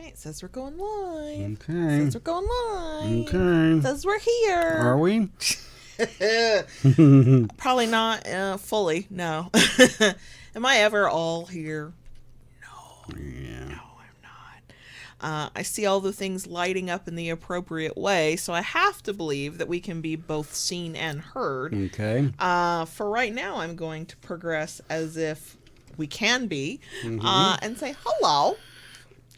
Okay, it says we're going live. Okay. It says we're going live. Okay. It says we're here. Are we? Probably not fully, no. Am I ever all here? No. Yeah. No, I'm not. I see all the things lighting up in the appropriate way, so I have to believe that we can be both seen and heard. Okay. For right now, I'm going to progress as if we can be, and say hello.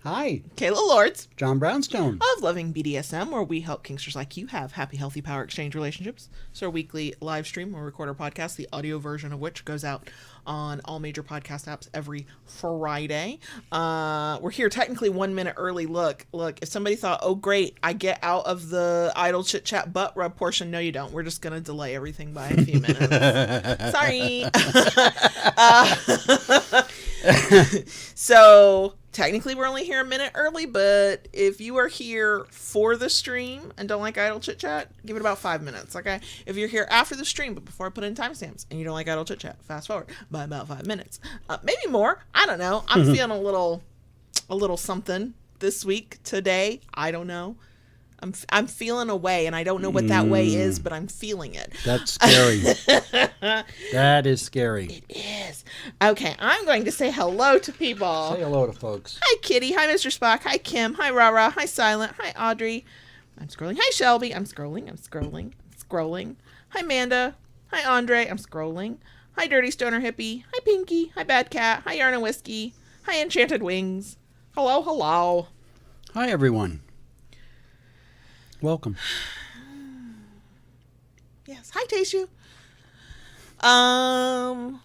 Hi. Kayla Lords. John Brownstone. Of Loving BDSM, where we help kinksters like you have happy, healthy power exchange relationships. It's our weekly live stream where we record our podcast, the audio version of which goes out on all major podcast apps every Friday. We're here technically 1 minute early. Look, if somebody thought, oh great, I get out of the idle chit chat butt rub portion. No, you don't. We're just going to delay everything by a few minutes. Sorry. So technically we're only here a minute early, but if you are here for the stream and don't like idle chit chat, give it about 5 minutes, okay? If you're here after the stream but before I put in timestamps and you don't like idle chit chat, fast forward by about 5 minutes, maybe more. I don't know. I'm feeling a little something this week, today. I don't know. I'm feeling a way, and I don't know what that way is, but I'm feeling it. That's scary. That is scary. It is. Okay, I'm going to say hello to people. Say hello to folks. Hi, Kitty. Hi, Mr. Spock. Hi, Kim. Hi, Rara. Hi, Silent. Hi, Audrey. I'm scrolling. Hi, Shelby. I'm scrolling. Hi, Amanda. Hi, Andre. I'm scrolling. Hi, Dirty Stoner Hippie. Hi, Pinky. Hi, Bad Cat. Hi, Yarn and Whiskey. Hi, Enchanted Wings. Hello. Hi, everyone. Welcome. Yes. Hi, Taishu.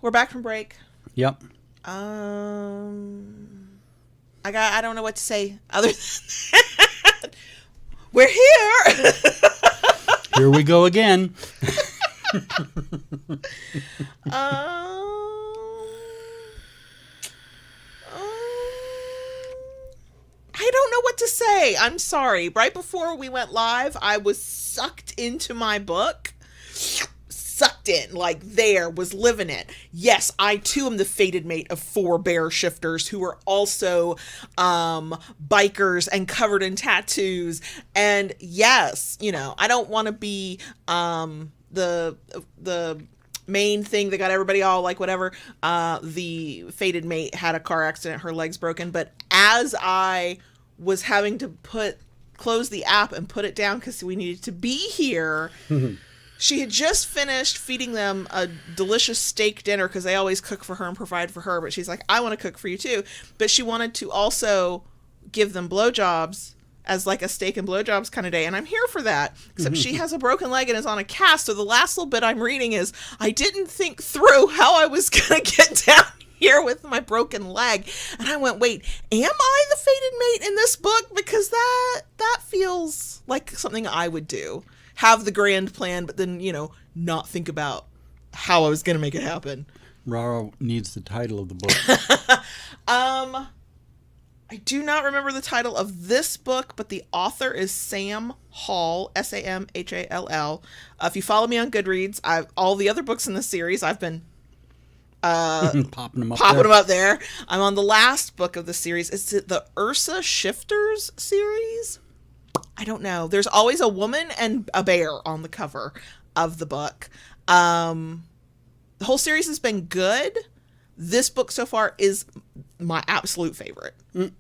We're back from break. Yep. I don't know what to say other than that. We're here. Here we go again. I don't know what to say. I'm sorry. Right before we went live, I was sucked into my book. Sucked in, was living it. Yes, I too am the fated mate of 4 bear shifters who are also bikers and covered in tattoos. And yes, I don't want to be the main thing that got everybody all whatever. The fated mate had a car accident, her leg's broken, but as I was having to close the app and put it down because we needed to be here, she had just finished feeding them a delicious steak dinner because they always cook for her and provide for her, but she's like, I want to cook for you too. But she wanted to also give them blowjobs as a steak and blowjobs kind of day, and I'm here for that, except she has a broken leg and is on a cast, so the last little bit I'm reading is, I didn't think through how I was going to get down here with my broken leg, and I went, wait, am I the fated mate in this book? Because that feels like something I would do. Have the grand plan, but then, not think about how I was going to make it happen. Rara needs the title of the book. I do not remember the title of this book, but the author is Sam Hall, Samhall. If you follow me on Goodreads, all the other books in the series, I've been popping them up there. I'm on the last book of the series. Is it the Ursa Shifters series? I don't know. There's always a woman and a bear on the cover of the book. The whole series has been good. This book so far is my absolute favorite.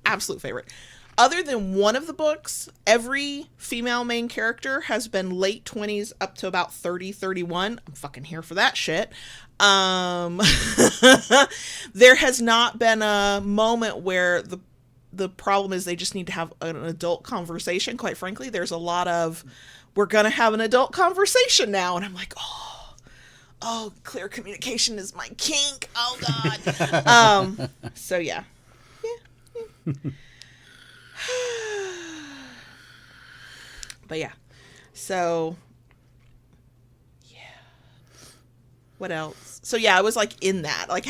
Absolute favorite. Other than one of the books, every female main character has been late 20s up to about 30, 31. I'm fucking here for that shit. There has not been a moment where the problem is they just need to have an adult conversation. Quite frankly, there's a lot of, we're going to have an adult conversation now. And I'm like, oh, clear communication is my kink. Oh God. So yeah. But yeah. So yeah. What else? So yeah, I was in that. We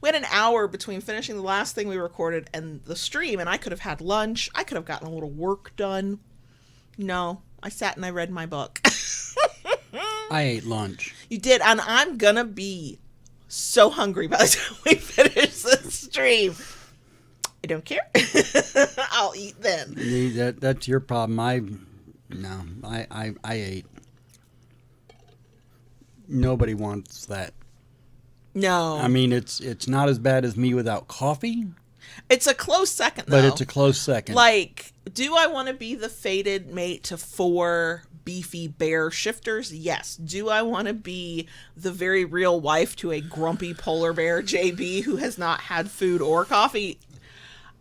had an hour between finishing the last thing we recorded and the stream, and I could have had lunch. I could have gotten a little work done. No, I sat and I read my book. I ate lunch. You did, and I'm gonna be so hungry by the time we finish this stream. I don't care. I'll I'll eat then. That's your problem. I ate. Nobody wants that. No. I mean, it's not as bad as me without coffee. It's a close second, though. But it's a close second. Like, do I want to be the fated mate to 4 beefy bear shifters? Yes. Do I want to be the very real wife to a grumpy polar bear, JB, who has not had food or coffee?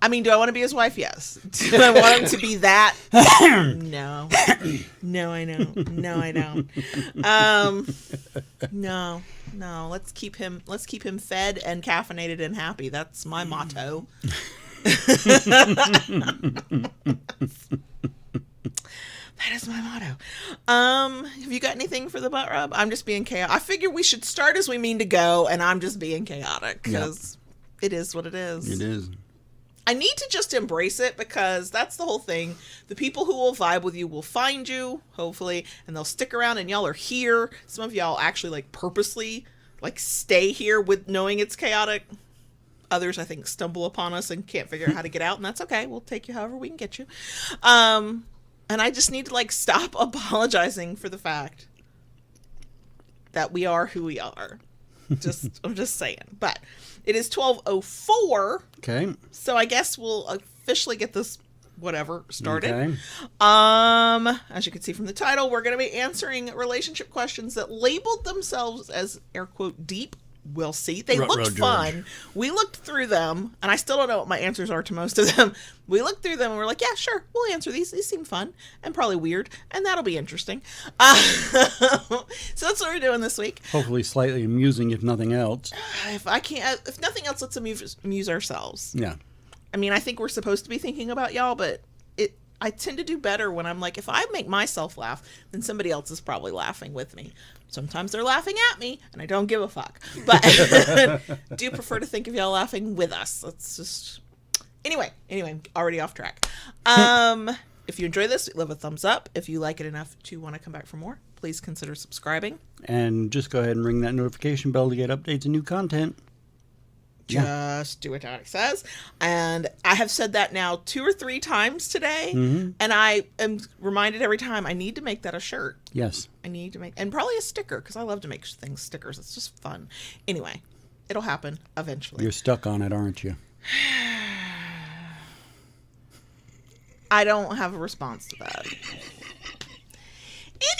I mean, do I want to be his wife? Yes. Do I want him to be that? No. No, I don't. No, I don't. No. Let's keep him fed and caffeinated and happy. That's my motto. That is my motto. Have you got anything for the butt rub? I'm just being chaotic. I figure we should start as we mean to go, and I'm just being chaotic because it is what it is. It is. I need to just embrace it because that's the whole thing. The people who will vibe with you will find you, hopefully, and they'll stick around, and y'all are here. Some of y'all actually like purposely like stay here with knowing it's chaotic. Others, I think, stumble upon us and can't figure out how to get out, and that's okay. We'll take you however we can get you. And I just need to like stop apologizing for the fact that we are who we are. I'm just saying. But it is 12:04. Okay. So I guess we'll officially get this whatever started. Okay. As you can see from the title, we're going to be answering relationship questions that labeled themselves as air quote deep. We'll see. They looked fun. We looked through them, and I still don't know what my answers are to most of them. We looked through them, and we're like, yeah, sure, we'll answer these. These seem fun and probably weird, and that'll be interesting. So that's what we're doing this week. Hopefully slightly amusing, if nothing else. If nothing else, let's amuse ourselves. Yeah. I mean, I think we're supposed to be thinking about y'all, but I tend to do better when I'm like, if I make myself laugh, then somebody else is probably laughing with me. Sometimes they're laughing at me, and I don't give a fuck. But do prefer to think of y'all laughing with us. Let's just... Anyway, already off track. If you enjoy this, leave a thumbs up. If you like it enough to want to come back for more, please consider subscribing. And just go ahead and ring that notification bell to get updates and new content. Just do what it says. And I have said that now 2 or 3 times today. Mm-hmm. And I am reminded every time I need to make that a shirt. Yes. I need to make, and probably a sticker, because I love to make things stickers. It's just fun. Anyway, it'll happen eventually. You're stuck on it, aren't you? I don't have a response to that.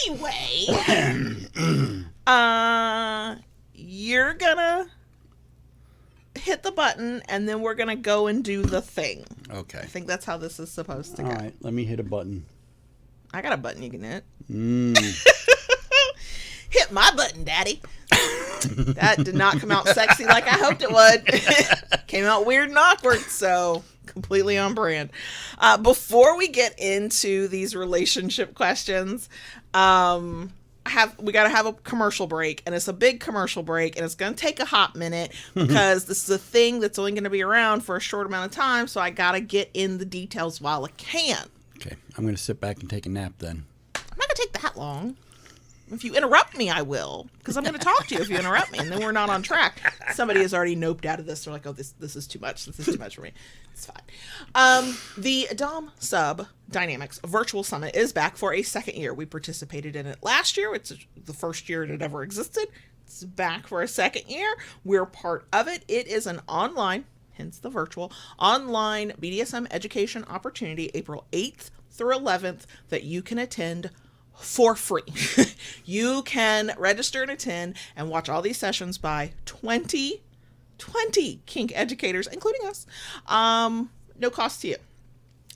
Anyway, you're gonna hit the button, and then we're gonna go and do the thing. Okay. I think that's how this is supposed to go. All right, let me hit a button. I got a button you can hit. Hit my button, daddy. That did not come out sexy like I hoped it would. Came out weird and awkward, so completely on brand. Before we get into these relationship questions, we got to have a commercial break, and it's a big commercial break, and it's going to take a hot minute because this is a thing that's only going to be around for a short amount of time, so I got to get in the details while I can. Okay, I'm going to sit back and take a nap then. I'm not going to take that long. If you interrupt me, I will, because I'm going to talk to you if you interrupt me, and then we're not on track. Somebody has already noped out of this. They're like, oh, this is too much. This is too much for me. It's fine. The Dom Sub Dynamics Virtual Summit is back for a second year. We participated in it last year. It's the first year it ever existed. It's back for a second year. We're part of it. It is an online, hence the virtual, online BDSM education opportunity, April 8th through 11th, that you can attend for free. You can register and attend and watch all these sessions by 20 kink educators, including us. No cost to you,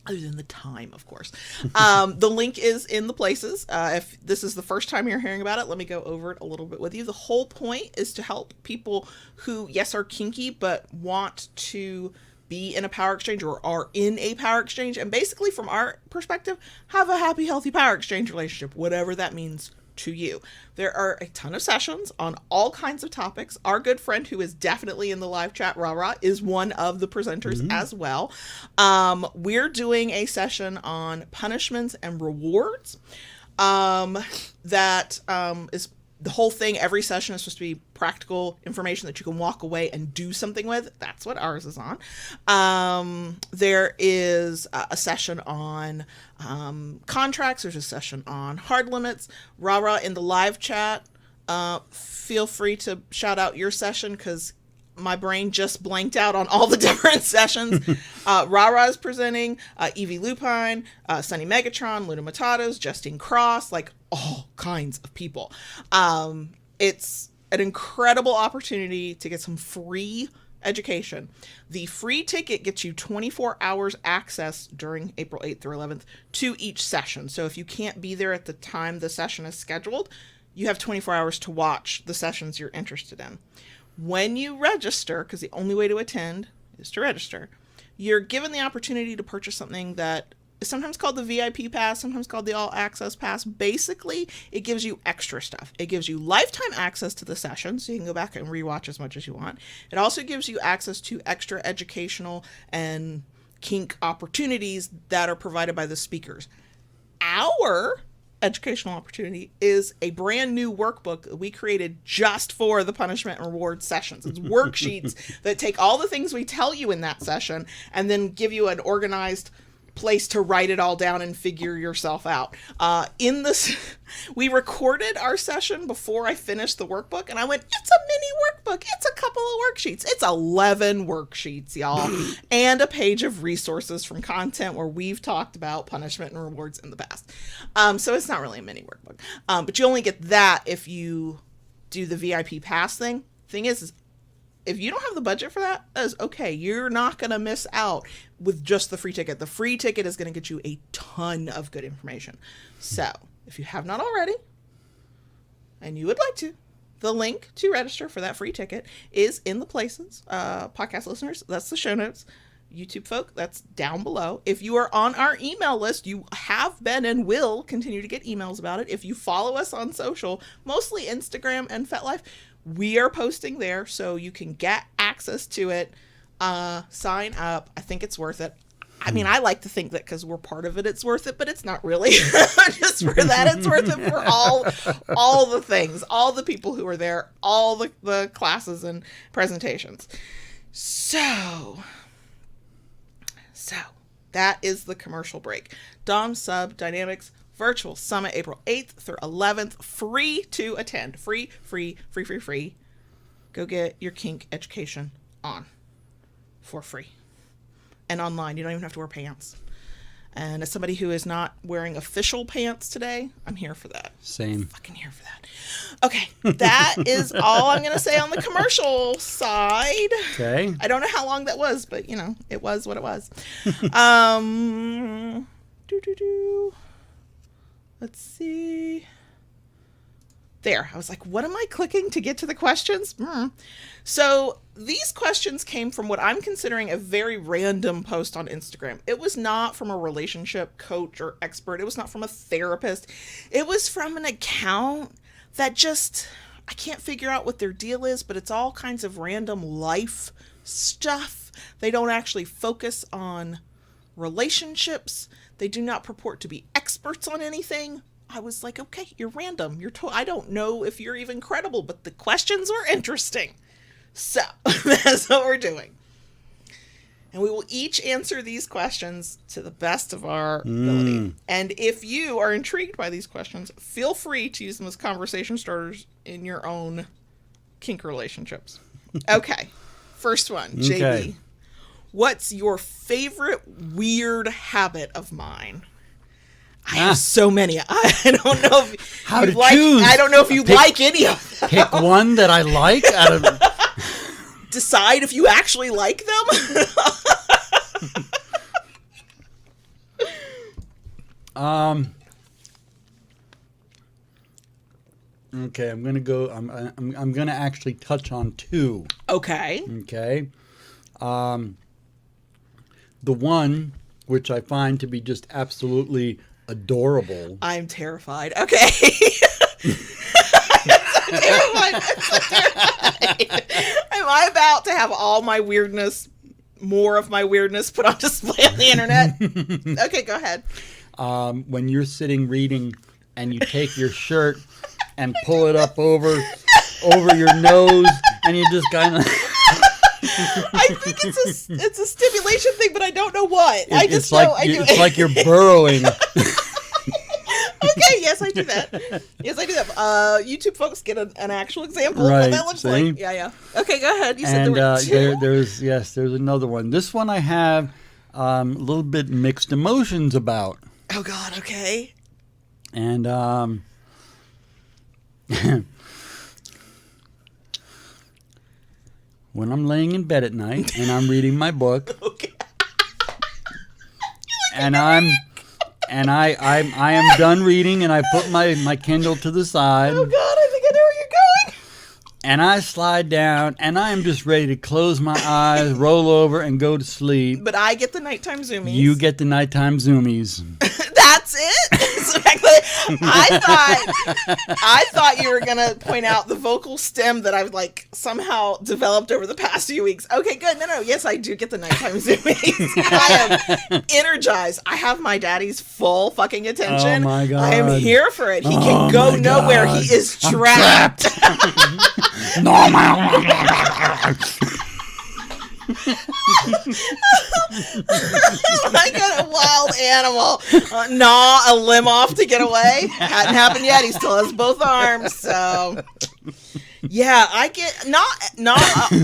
other than the time, of course. The link is in the places. If this is the first time you're hearing about it, let me go over it a little bit with you. The whole point is to help people who, yes, are kinky, but want to be in a power exchange or are in a power exchange, and basically from our perspective have a happy, healthy power exchange relationship, whatever that means to you. There are a ton of sessions on all kinds of topics. Our good friend who is definitely in the live chat, Rara, is one of the presenters as well. We're doing a session on punishments and rewards that is the whole thing, every session is supposed to be practical information that you can walk away and do something with. That's what ours is on. There is a session on contracts. There's a session on hard limits. Rara in the live chat, feel free to shout out your session because my brain just blanked out on all the different sessions. Rara is presenting, Evie Lupine, Sunny Megatron, Luna Matatos, Justine Cross, like all kinds of people. It's an incredible opportunity to get some free education. The free ticket gets you 24 hours access during April 8th through 11th to each session. So if you can't be there at the time the session is scheduled, you have 24 hours to watch the sessions you're interested in. When you register, because the only way to attend is to register, you're given the opportunity to purchase something that is sometimes called the VIP pass, sometimes called the all access pass. Basically, it gives you extra stuff. It gives you lifetime access to the session, so you can go back and rewatch as much as you want. It also gives you access to extra educational and kink opportunities that are provided by the speakers. Our educational opportunity is a brand new workbook that we created just for the punishment and reward sessions. It's worksheets that take all the things we tell you in that session and then give you an organized place to write it all down and figure yourself out. In this, we recorded our session before I finished the workbook, and I went, it's a mini workbook. It's a couple of worksheets. It's 11 worksheets, y'all, and a page of resources from content where we've talked about punishment and rewards in the past. So it's not really a mini workbook, but you only get that if you do the VIP pass thing. Thing is if you don't have the budget for that, that is okay. You're not going to miss out with just the free ticket. The free ticket is going to get you a ton of good information. So if you have not already, and you would like to, the link to register for that free ticket is in the places. Podcast listeners, that's the show notes. YouTube folk, that's down below. If you are on our email list, you have been and will continue to get emails about it. If you follow us on social, mostly Instagram and FetLife, we are posting there, so you can get access to it. Sign up. I think it's worth it. I mean, I like to think that because we're part of it, it's worth it, but it's not really. Just for that, it's worth it for all the things, all the people who are there, all the classes and presentations. So that is the commercial break. Dom Sub Dynamics Virtual Summit, April 8th through 11th, free to attend. Free. Go get your kink education on for free. And online. You don't even have to wear pants. And as somebody who is not wearing official pants today, I'm here for that. Same. Fucking here for that. Okay, that is all I'm going to say on the commercial side. Okay. I don't know how long that was, but, it was what it was. Let's see. There. I was like, what am I clicking to get to the questions? So these questions came from what I'm considering a very random post on Instagram. It was not from a relationship coach or expert. It was not from a therapist. It was from an account that just, I can't figure out what their deal is, but it's all kinds of random life stuff. They don't actually focus on relationships. They do not purport to be experts on anything. I was like, okay, you're random. I don't know if you're even credible, but the questions were interesting. So that's what we're doing. And we will each answer these questions to the best of our ability. And if you are intrigued by these questions, feel free to use them as conversation starters in your own kink relationships. Okay. First one, JB. Okay. What's your favorite weird habit of mine? I have so many. I don't know if How you to like. choose. I don't know if you like any of them. Pick one that I like out of. Decide if you actually like them. Okay, I'm gonna go. I'm gonna actually touch on two. Okay. Okay. The one which I find to be just absolutely adorable. I'm terrified. Okay. I'm so terrified. Am I about to have all my weirdness, more of my weirdness put on display on the internet? Okay, go ahead. When you're sitting reading and you take your shirt and pull it up over your nose, and you just kind of. I think it's a stimulation thing, but I don't know what. I just know I do. It's like you're burrowing. Okay, yes, I do that. Yes, I do that. YouTube folks get an actual example of Right, what that looks see? like. Yeah. Okay, go ahead. You said And there were two. there's another one. This one I have a little bit mixed emotions about. Oh God. Okay. And when I'm laying in bed at night and I'm reading my book, Okay. and I am done reading, and I put my Kindle to the side, Oh God, I think I know where you're going. and I slide down, and I am just ready to close my eyes, roll over, and go to sleep. But I get the nighttime zoomies. You get the nighttime zoomies. That's it. Exactly. I thought you were gonna point out the vocal stem that I've like somehow developed over the past few weeks. Okay, good. No. Yes, I do get the nighttime zoomies. I am energized. I have my daddy's full fucking attention. Oh my God. I am here for it. He can go nowhere. God. He is trapped. No, my. Like a wild animal gnaw a limb off to get away. Hadn't happened yet. He still has both arms. So yeah, I get not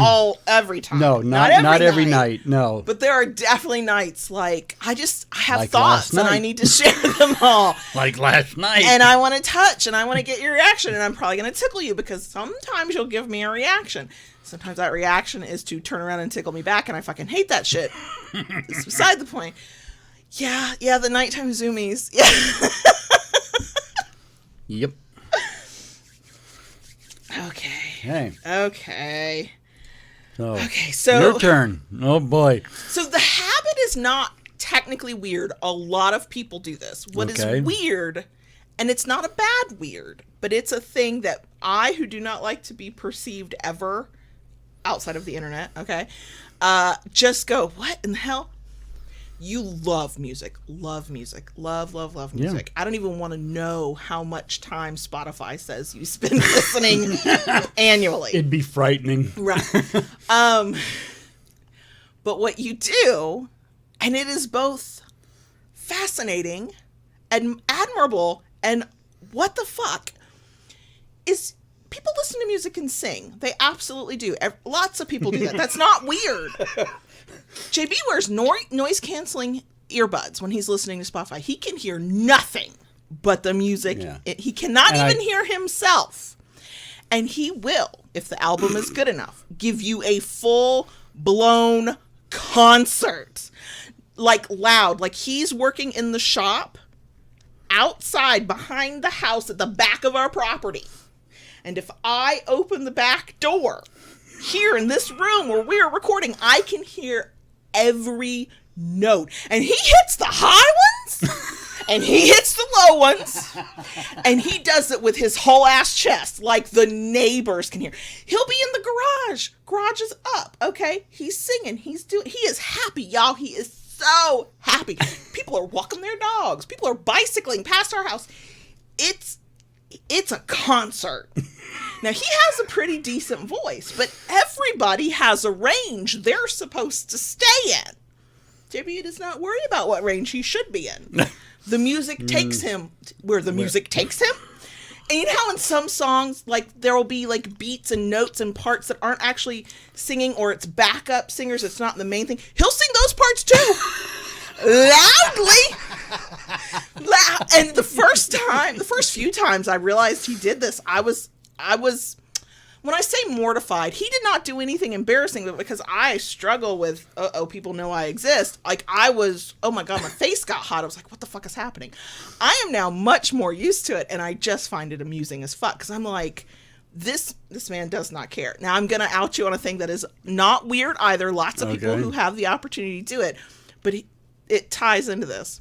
all every time. No, not every night. No. But there are definitely nights like I have Like thoughts last and I night. need to share them all. Like last night. And I want to touch and I want to get your reaction and I'm probably going to tickle you because sometimes you'll give me a reaction. Sometimes that reaction is to turn around and tickle me back and I fucking hate that shit. It's beside the point. Yeah, the nighttime zoomies. Yeah. Yep. Okay. Hey. Okay, so your turn. Oh boy. So the habit is not technically weird. A lot of people do this. What is Okay. weird, and it's not a bad weird, but it's a thing that I, who do not like to be perceived ever outside of the internet, okay, just go, what in the hell? You love music. Love music. Love music. I don't even want to know how much time Spotify says you spend listening annually. It'd be frightening. Right. But what you do, and it is both fascinating and admirable and what the fuck, is people listen to music and sing. They absolutely do. Lots of people do that. That's not weird. JB wears noise-canceling earbuds when he's listening to Spotify. He can hear nothing but the music. Yeah. He cannot And even hear himself. And he will, if the album is good enough, give you a full-blown concert. Like loud. Like he's working in the shop outside behind the house at the back of our property. And if I open the back door here in this room where we're recording, I can hear every note. And he hits the high ones and he hits the low ones. And he does it with his whole ass chest, like the neighbors can hear. He'll be in the garage. Garage is up, okay? He's singing. He is happy, y'all. He is so happy. People are walking their dogs. People are bicycling past our house. It's a concert. Now, he has a pretty decent voice, but everybody has a range they're supposed to stay in. JB does not worry about what range he should be in. The music takes him where the music takes him. And you know how in some songs, like, there will be, like, beats and notes and parts that aren't actually singing, or it's backup singers, it's not the main thing. He'll sing those parts, too. Loudly. And the first few times I realized he did this, I was, when I say mortified, he did not do anything embarrassing, but because I struggle with, people know I exist, like I was, oh my God, my face got hot. I was like, what the fuck is happening? I am now much more used to it, and I just find it amusing as fuck, because I'm like, this man does not care. Now I'm going to out you on a thing that is not weird either. Lots of people who have the opportunity to do it, but it ties into this.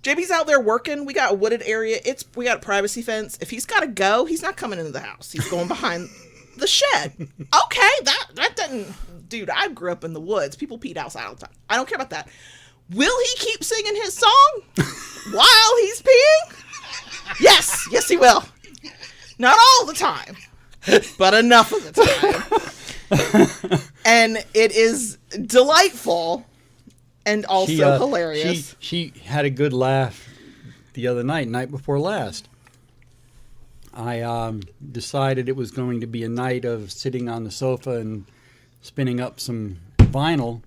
JB's out there working. We got a wooded area. We got a privacy fence. If he's got to go, he's not coming into the house. He's going behind the shed. Okay, that doesn't... Dude, I grew up in the woods. People peed outside all the time. I don't care about that. Will he keep singing his song while he's peeing? Yes, he will. No, time, but enough of the time. And it is delightful and also hilarious. She had a good laugh the other night before last. I decided it was going to be a night of sitting on the sofa and spinning up some vinyl.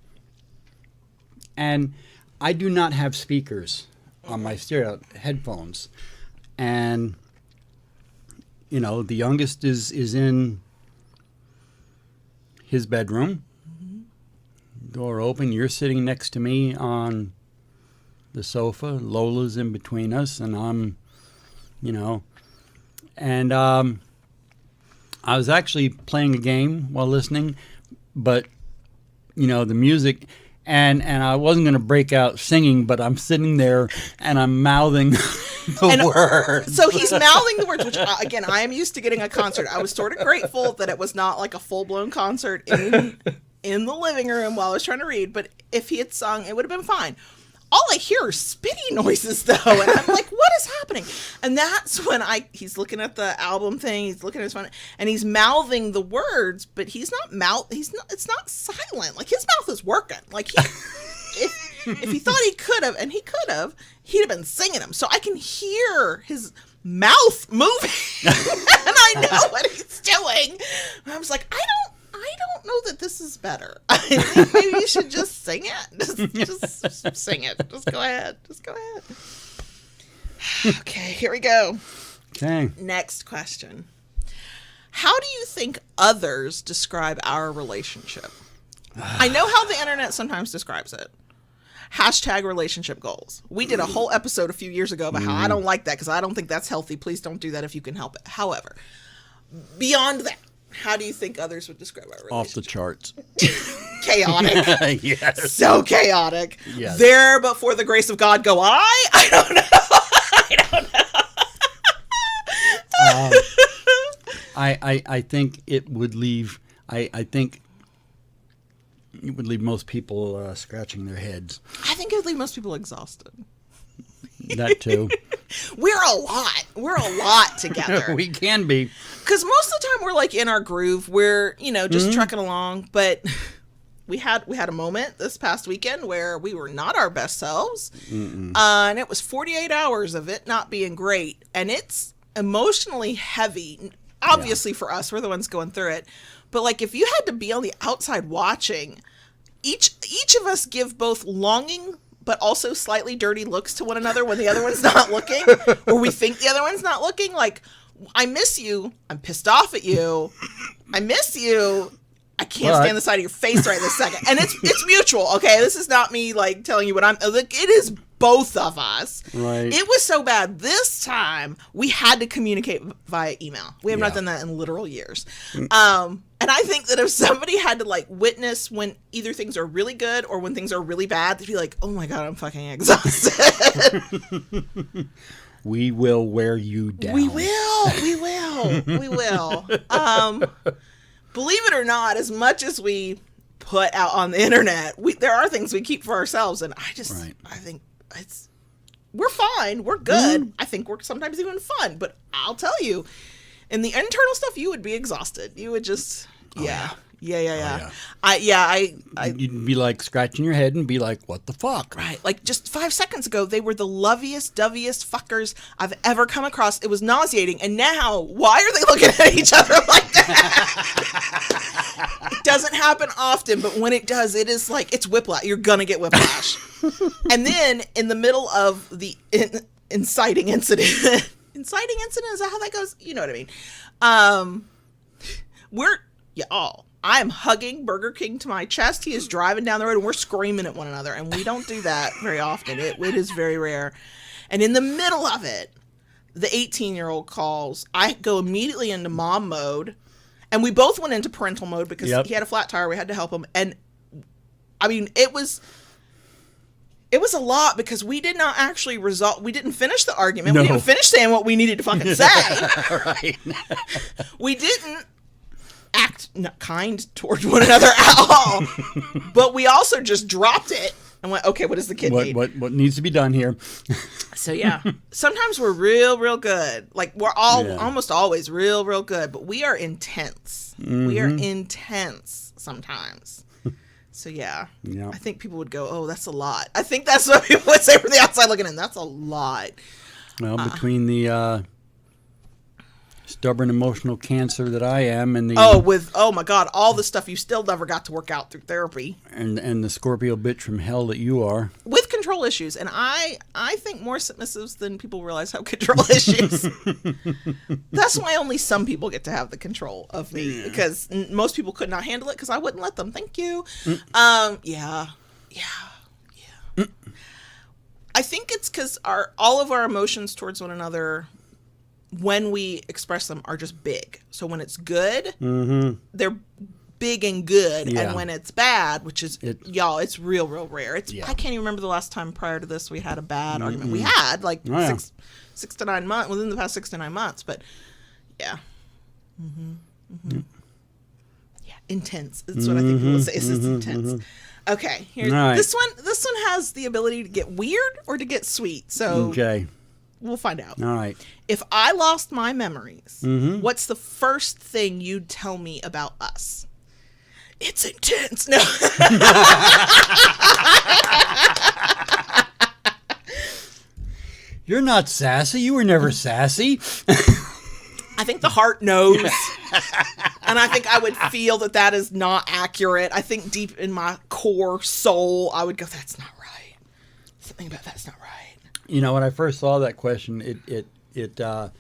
And I do not have speakers on my stereo headphones. And, you know, the youngest is in his bedroom. Door open. You're sitting next to me on the sofa. Lola's in between us, and I'm, you know. And I was actually playing a game while listening, but, you know, the music, and I wasn't going to break out singing, but I'm sitting there and I'm mouthing the words. So he's mouthing the words, which, again, I am used to getting a concert. I was sort of grateful that it was not like a full-blown concert in the living room while I was trying to read, but if he had sung, it would have been fine. All I hear are spitty noises, though, and I'm like, what is happening? And that's when he's looking at the album thing, he's looking at his phone, and he's mouthing the words, but it's not silent. Like, his mouth is working. Like, if he thought he could have, and he could have, he'd have been singing them. So I can hear his mouth moving, and I know what he's doing. And I was like, I don't know that this is better. I think maybe you should just sing it. Just sing it. Just go ahead. Okay, here we go. Okay. Next question. How do you think others describe our relationship? I know how the internet sometimes describes it. Hashtag relationship goals. We did a whole episode a few years ago about how I don't like that because I don't think that's healthy. Please don't do that if you can help it. However, beyond that, how do you think others would describe our relationship? Off the charts. Chaotic. Yes. So chaotic. Yes. There, but for the grace of God, go I? I don't know. I think it would leave. I think it would leave most people scratching their heads. I think it would leave most people exhausted. That too. We're a lot together. We can be. Because most of the time we're like in our groove. We're, just trucking along. But we had a moment this past weekend where we were not our best selves. And it was 48 hours of it not being great. And it's emotionally heavy. Obviously for us, we're the ones going through it. But like if you had to be on the outside watching, each of us give both longing but also slightly dirty looks to one another when the other one's not looking, or we think the other one's not looking. Like, I miss you. I'm pissed off at you. I miss you. I can't stand the side of your face right this second. And it's mutual, okay? This is not me, like, telling you what I'm... Like, it is both of us. Right. It was so bad. This time, we had to communicate via email. We have not done that in literal years. And I think that if somebody had to, like, witness when either things are really good or when things are really bad, they'd be like, oh my God, I'm fucking exhausted. We will wear you down. We will. Believe it or not, as much as we put out on the internet, there are things we keep for ourselves. And I think we're fine. We're good. I think we're sometimes even fun. But I'll tell you, in the internal stuff, you would be exhausted. You would just, Yeah. You'd be like scratching your head and be like, what the fuck? Right. Like just 5 seconds ago, they were the loveliest, doviest fuckers I've ever come across. It was nauseating. And now, why are they looking at each other like that? It doesn't happen often, but when it does, it is like, it's whiplash. You're going to get whiplash. And then in the middle of the inciting incident, is that how that goes? You know what I mean? I am hugging Burger King to my chest. He is driving down the road and we're screaming at one another. And we don't do that very often. It is very rare. And in the middle of it, the 18-year-old calls. I go immediately into mom mode. And we both went into parental mode because he had a flat tire. We had to help him. And I mean, it was a lot because we did not actually we didn't finish the argument. No. We didn't finish saying what we needed to fucking say. Right. We didn't act kind toward one another at all. But we also just dropped it and went, okay, what does the kid need? What needs to be done here? So yeah, sometimes we're real good. Like we're almost always real good, but we are intense. We are intense sometimes. So yeah, I think people would go, oh, that's a lot. I think that's what people would say from the outside looking in. That's a lot. Well, between the stubborn emotional cancer that I am and the oh my God, all the stuff you still never got to work out through therapy, and the Scorpio bitch from hell that you are with control issues, and I think more submissives than people realize have control issues. That's why only some people get to have the control of me, because most people could not handle it because I wouldn't let them. Thank you. Yeah. I think it's because all of our emotions towards one another, when we express them, are just big. So when it's good, they're big and good, and when it's bad, which is it's real rare. It's I can't even remember the last time prior to this we had a bad argument. We had like 6 to 9 months within the past 6 to 9 months, but yeah, intense. That's what I think people say. It's intense. Okay, here. Right. This one has the ability to get weird or to get sweet. So we'll find out. All right. If I lost my memories, what's the first thing you'd tell me about us? It's intense. No. You're not sassy. You were never sassy. I think the heart knows. And I think I would feel that is not accurate. I think deep in my core soul, I would go, that's not right. Something about that's not right. You know, when I first saw that question, the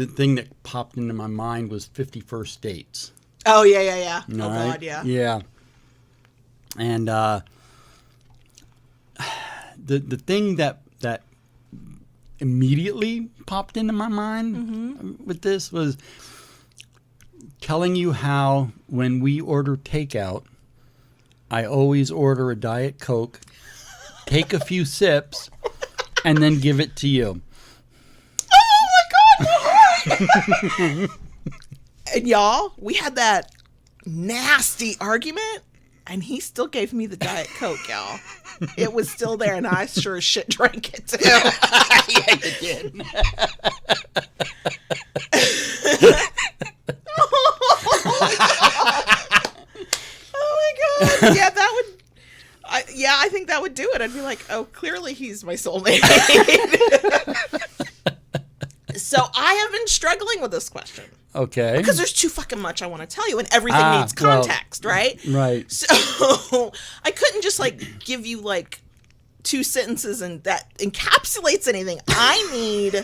thing that popped into my mind was 51st dates. Oh, yeah. All oh, right? God, yeah. Yeah. And the thing that immediately popped into my mind with this was telling you how when we order takeout, I always order a Diet Coke, take a few sips, and then give it to you. Oh my God! And y'all, we had that nasty argument, and he still gave me the Diet Coke, y'all. It was still there, and I sure as shit drank it too. Yeah, you did. Oh my God! Yeah, that would. I think that would do it. I'd be like, oh, clearly he's my soulmate. So I have been struggling with this question. Okay. Because there's too fucking much I want to tell you, and everything needs context, right? Right. So I couldn't just like give you like 2 sentences and that encapsulates anything. I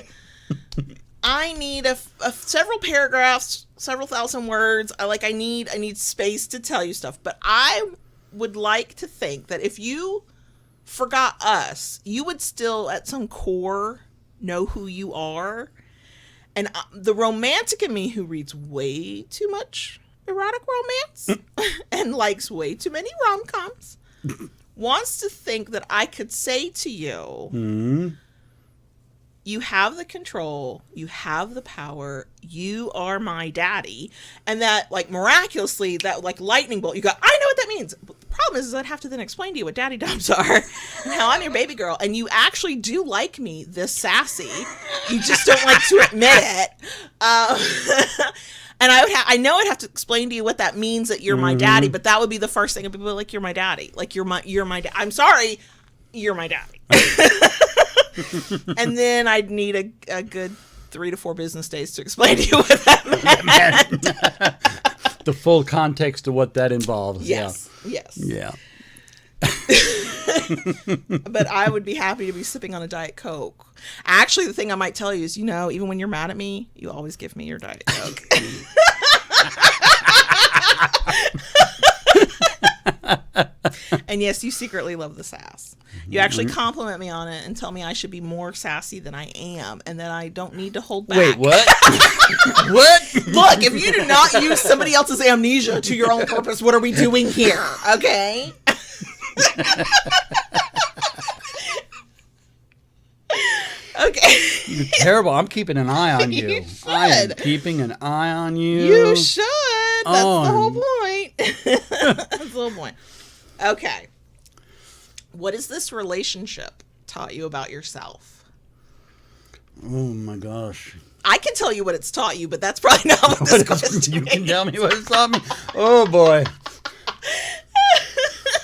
need several paragraphs, several thousand words. I need space to tell you stuff. But I would like to think that if you forgot us, you would still at some core know who you are. And the romantic in me, who reads way too much erotic romance and likes way too many rom-coms, wants to think that I could say to you, you have the control, you have the power, you are my daddy, and that like miraculously, that like lightning bolt, you go, I know what that means. But the problem is I'd have to then explain to you what daddy doms are and how I'm your baby girl, and you actually do like me this sassy. You just don't like to admit it. And I know I'd have to explain to you what that means, that you're my daddy, but that would be the first thing. And people are like, you're my daddy. Like you're my dad. I'm sorry, you're my daddy. And then I'd need a good 3 to 4 business days to explain to you what that meant. The full context of what that involves. Yes. Yeah. But I would be happy to be sipping on a Diet Coke. Actually, the thing I might tell you is, even when you're mad at me, you always give me your Diet Coke. And yes, you secretly love the sass. You actually compliment me on it and tell me I should be more sassy than I am, and that I don't need to hold back. Wait, what? What? Look, if you do not use somebody else's amnesia to your own purpose, what are we doing here? Okay? Okay. You're terrible. I'm keeping an eye on you. You should. I am keeping an eye on you. You should. That's the whole point. That's the whole point. Okay. What has this relationship taught you about yourself? Oh my gosh. I can tell you what it's taught you, but that's probably not what this question You can tell me what it's taught me? Oh boy.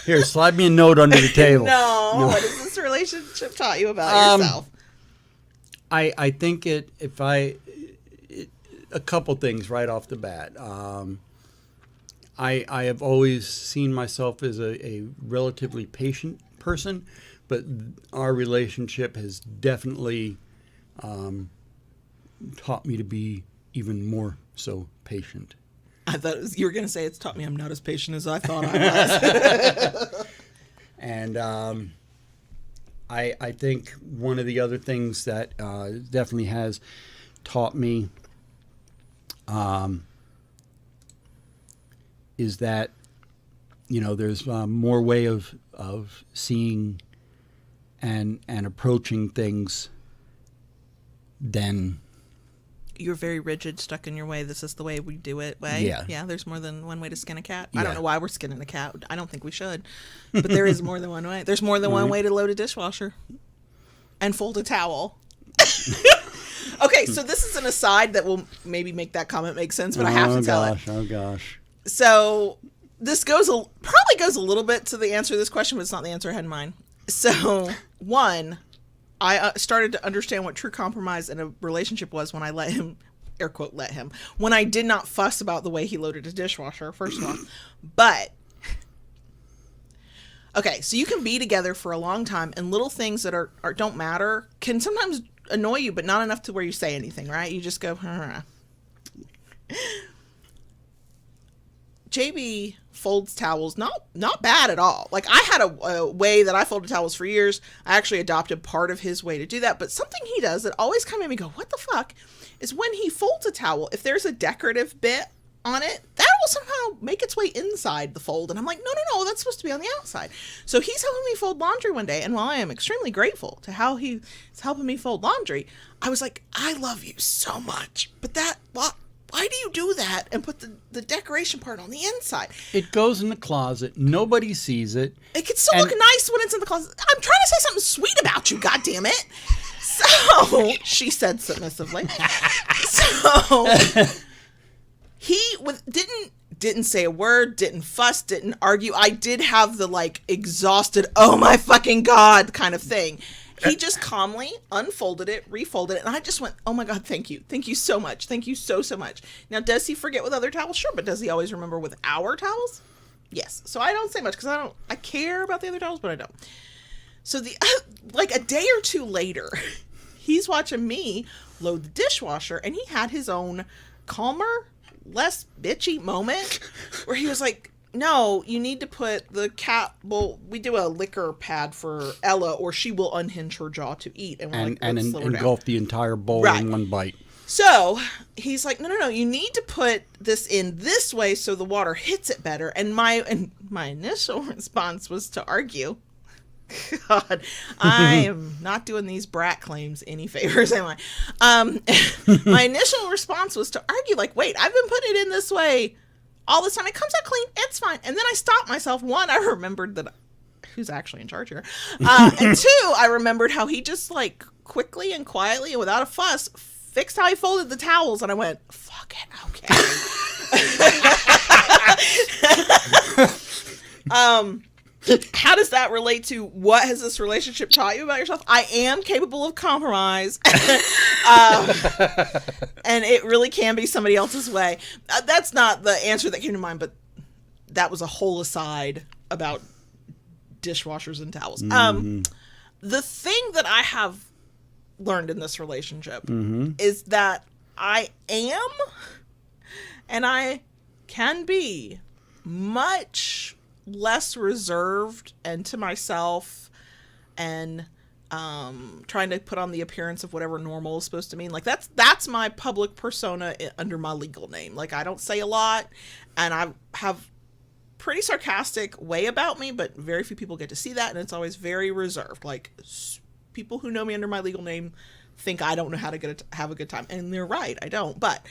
Here, slide me a note under the table. No. What has this relationship taught you about yourself? I think a couple things right off the bat. I have always seen myself as a relatively patient person, but our relationship has definitely taught me to be even more so patient. I thought you were going to say it's taught me I'm not as patient as I thought I was. And I think one of the other things that definitely has taught me is that, there's more way of seeing and approaching things than... You're very rigid, stuck in your way. This is the way we do it. Yeah. There's more than one way to skin a cat. I don't know why we're skinning a cat. I don't think we should, but there is more than one way. There's more than one way to load a dishwasher and fold a towel. Okay, so this is an aside that will maybe make that comment make sense, but I have to tell it. Oh gosh. So this probably goes a little bit to the answer to this question, but it's not the answer I had in mind. So one, I started to understand what true compromise in a relationship was when I let him, air quote, let him, when I did not fuss about the way he loaded a dishwasher, first of all. But, okay, so you can be together for a long time, and little things that are don't matter can sometimes annoy you, but not enough to where you say anything, right? You just go, JB folds towels not bad at all. Like, I had a way that I folded towels for years. I actually adopted part of his way to do that, but something he does that always kind of made me go, what the fuck, is when he folds a towel, if there's a decorative bit on it, that will somehow make its way inside the fold, and I'm like, no, that's supposed to be on the outside. So he's helping me fold laundry one day, and while I am extremely grateful to how he's helping me fold laundry, I was like, I love you so much, but why do you do that and put the decoration part on the inside? It goes in the closet. Nobody sees it. It can still look nice when it's in the closet. I'm trying to say something sweet about you, goddammit. So, she said submissively. So, he didn't say a word, didn't fuss, didn't argue. I did have the, exhausted, oh my fucking God kind of thing. He just calmly unfolded it, refolded it, and I just went, oh my God, thank you. Thank you so much. Thank you so much. Now, does he forget with other towels? Sure, but does he always remember with our towels? Yes. So I don't say much because I care about the other towels, but I don't. So a day or two later, he's watching me load the dishwasher, and he had his own calmer, less bitchy moment where he was like, no, you need to put the cat, well, we do a liquor pad for Ella or she will unhinge her jaw to eat. And we're engulf the entire bowl in one bite. So he's like, no, you need to put this in this way so the water hits it better. And my initial response was to argue. God, I am not doing these brat claims any favors, am I? My initial response was to argue, wait, I've been putting it in this way all this time. It comes out clean. It's fine. And then I stopped myself. One, I remembered that who's actually in charge here. And two, I remembered how he just quickly and quietly and without a fuss fixed how he folded the towels. And I went, fuck it. Okay. How does that relate to what has this relationship taught you about yourself? I am capable of compromise. And it really can be somebody else's way. That's not the answer that came to mind, but that was a whole aside about dishwashers and towels. Mm-hmm. The thing that I have learned in this relationship is that I am and I can be much less reserved and to myself and trying to put on the appearance of whatever normal is supposed to mean. That's my public persona under my legal name. I don't say a lot, and I have pretty sarcastic way about me, but very few people get to see that, and it's always very reserved. People who know me under my legal name think I don't know how to have a good time, and they're right, I don't. But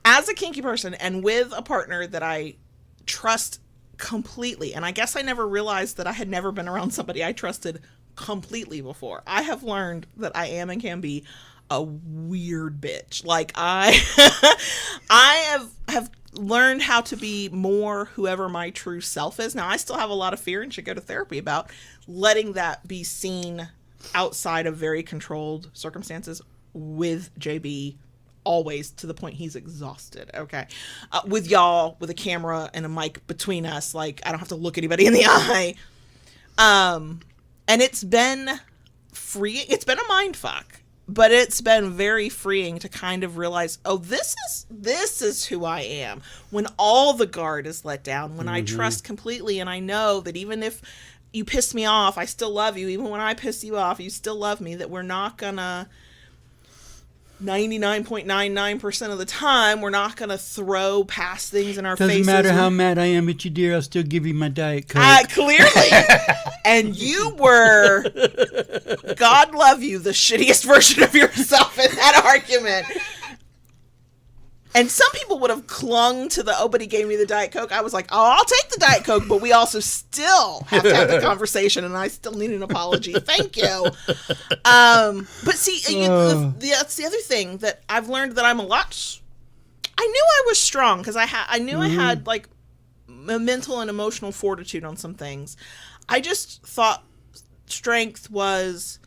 as a kinky person and with a partner that I trust Completely. And I guess I never realized that I had never been around somebody I trusted completely before. I have learned that I am and can be a weird bitch. Like I have learned how to be more whoever my true self is. Now I still have a lot of fear and should go to therapy about letting that be seen outside of very controlled circumstances with JB, always to the point he's exhausted. Okay. With y'all, with a camera and a mic between us, like I don't have to look anybody in the eye. And it's been free. It's been a mind fuck, but it's been very freeing to kind of realize, oh, this is who I am. When all the guard is let down, when I trust completely, and I know that even if you piss me off, I still love you. Even when I piss you off, you still love me. That we're not gonna 99.99% of the time, we're not going to throw past things in our faces. Doesn't matter how mad I am at you, dear, I'll still give you my Diet Coke. Clearly. And you were, God love you, the shittiest version of yourself in that argument. And some people would have clung to but he gave me the Diet Coke. I was like, oh, I'll take the Diet Coke, but we also still have to have the conversation, and I still need an apology. Thank you. But see, that's the other thing that I've learned, that I'm a lot. I knew I was strong because I knew I had like a mental and emotional fortitude on some things. I just thought strength was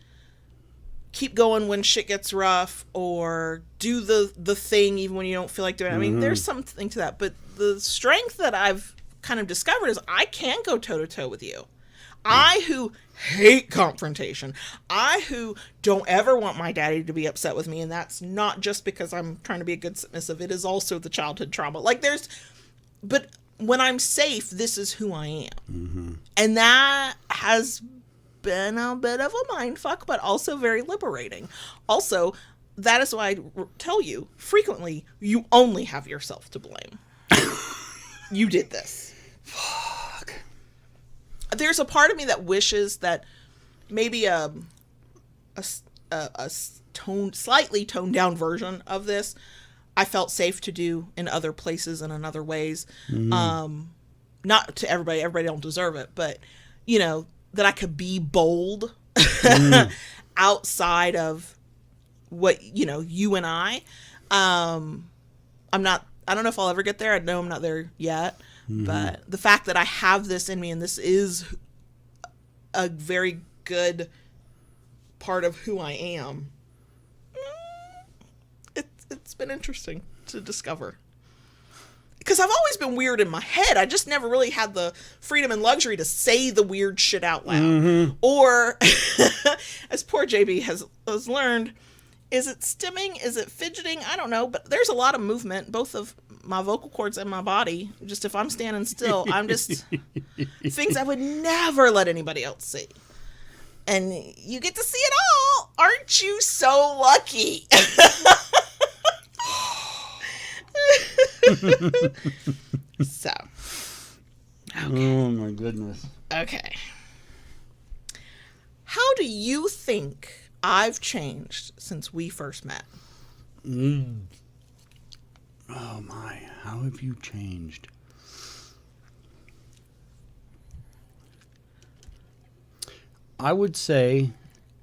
keep going when shit gets rough, or do the thing even when you don't feel like doing it. I mean, there's something to that, but the strength that I've kind of discovered is I can go toe to toe with you. I who hate confrontation, I who don't ever want my daddy to be upset with me, and that's not just because I'm trying to be a good submissive, it is also the childhood trauma. Like but when I'm safe, this is who I am. And that has been a bit of a mindfuck, but also very liberating. Also, that is why I tell you frequently, you only have yourself to blame. You did this. Fuck. There's a part of me that wishes that maybe a slightly toned down version of this I felt safe to do in other places and in other ways. Not to everybody don't deserve it, but you know, that I could be bold outside of what, you know, you and I don't know if I'll ever get there. I know I'm not there yet, but the fact that I have this in me, and this is a very good part of who I am, it's been interesting to discover. Because I've always been weird in my head. I just never really had the freedom and luxury to say the weird shit out loud. Or, as poor JB has learned, is it stimming? Is it fidgeting? I don't know. But there's a lot of movement, both of my vocal cords and my body. Just if I'm standing still, I'm just things I would never let anybody else see. And you get to see it all. Aren't you so lucky? So, okay. Oh my goodness. Okay. How do you think I've changed since we first met? Oh my, how have you changed? I would say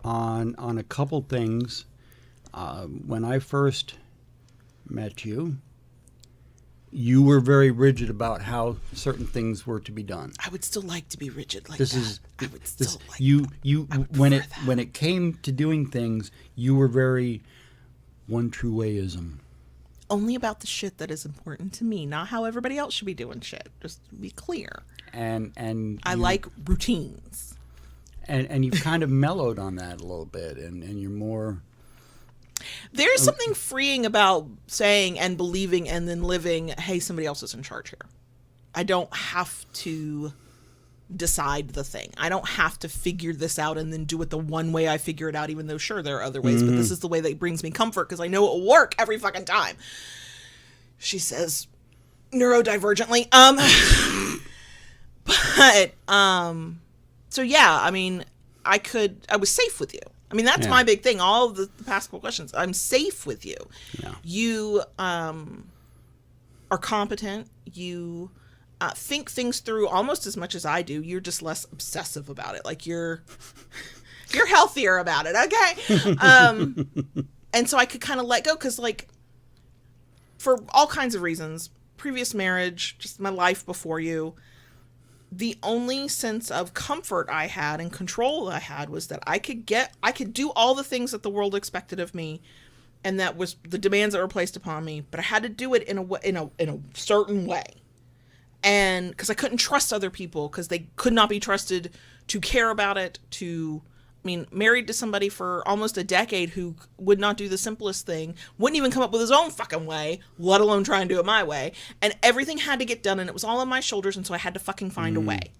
on a couple things, when I first met you, you were very rigid about how certain things were to be done. I would still like to be rigid like This that. is I would still like you when prefer that. when it came to doing things, you were very one true wayism. Only about the shit that is important to me, not how everybody else should be doing shit. Just to be clear. And I like routines. And you've kind of mellowed on that a little bit, and you're more. There's something freeing about saying and believing and then living, hey, somebody else is in charge here. I don't have to decide the thing. I don't have to figure this out and then do it the one way I figure it out, even though, sure, there are other ways, but this is the way that brings me comfort because I know it will work every fucking time. She says neurodivergently. So yeah, I mean, I was safe with you. I mean, that's my big thing. All of the past couple questions, I'm safe with you. Yeah. You are competent. You think things through almost as much as I do. You're just less obsessive about it. Like you're healthier about it. Okay. And so I could kind of let go because, like, for all kinds of reasons, previous marriage, just my life before you, the only sense of comfort I had and control I had was that I could do all the things that the world expected of me, and that was the demands that were placed upon me, but I had to do it in a certain way. And because I couldn't trust other people, because they could not be trusted to care about it, married to somebody for almost a decade who would not do the simplest thing, wouldn't even come up with his own fucking way, let alone try and do it my way. And everything had to get done, and it was all on my shoulders, and so I had to fucking find a way.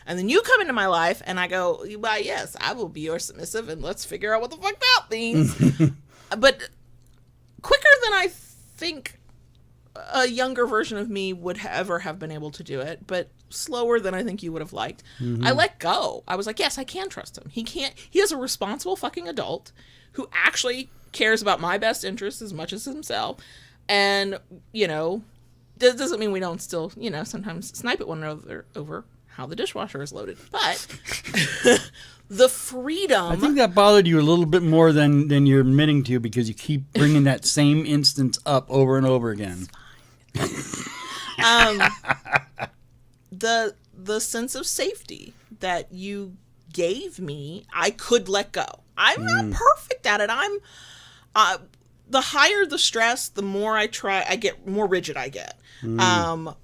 And then you come into my life, and I go, well, yes, I will be your submissive, and let's figure out what the fuck that means. But quicker than I think a younger version of me would ever have been able to do it, but slower than I think you would have liked. I let go. I was like, yes, I can trust him. He is a responsible fucking adult who actually cares about my best interests as much as himself. And, that doesn't mean we don't still, sometimes snipe at one another over how the dishwasher is loaded. But the freedom... I think that bothered you a little bit more than you're admitting to, because you keep bringing that same instance up over and over again. The sense of safety that you gave me, I could let go. I'm not perfect at it. The higher the stress, the more I try, I get more rigid I get.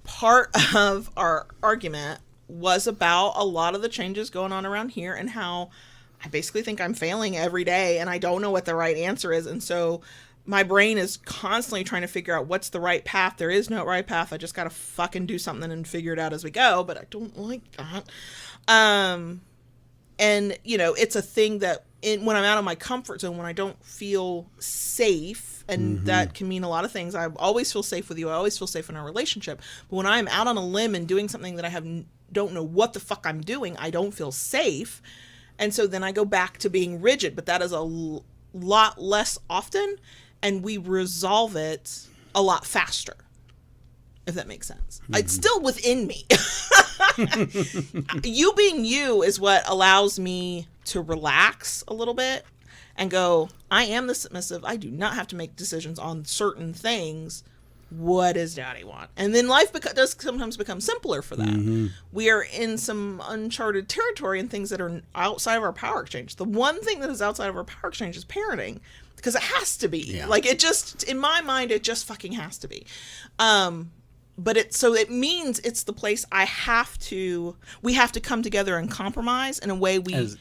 Part of our argument was about a lot of the changes going on around here and how I basically think I'm failing every day and I don't know what the right answer is. And so my brain is constantly trying to figure out what's the right path. There is no right path. I just got to fucking do something and figure it out as we go. But I don't like that. And, it's a thing that when I'm out of my comfort zone, when I don't feel safe, and that can mean a lot of things. I always feel safe with you. I always feel safe in our relationship. But when I'm out on a limb and doing something that I don't know what the fuck I'm doing, I don't feel safe. And so then I go back to being rigid. But that is a lot less often. And we resolve it a lot faster, if that makes sense. It's still within me. You being you is what allows me to relax a little bit and go, I am the submissive. I do not have to make decisions on certain things. What does daddy want? And then life does sometimes become simpler for that. We are in some uncharted territory and things that are outside of our power exchange. The one thing that is outside of our power exchange is parenting. Because it has to be. Yeah. Like, it just, in my mind, it just fucking has to be. But it means it's the place we have to come together and compromise in a way we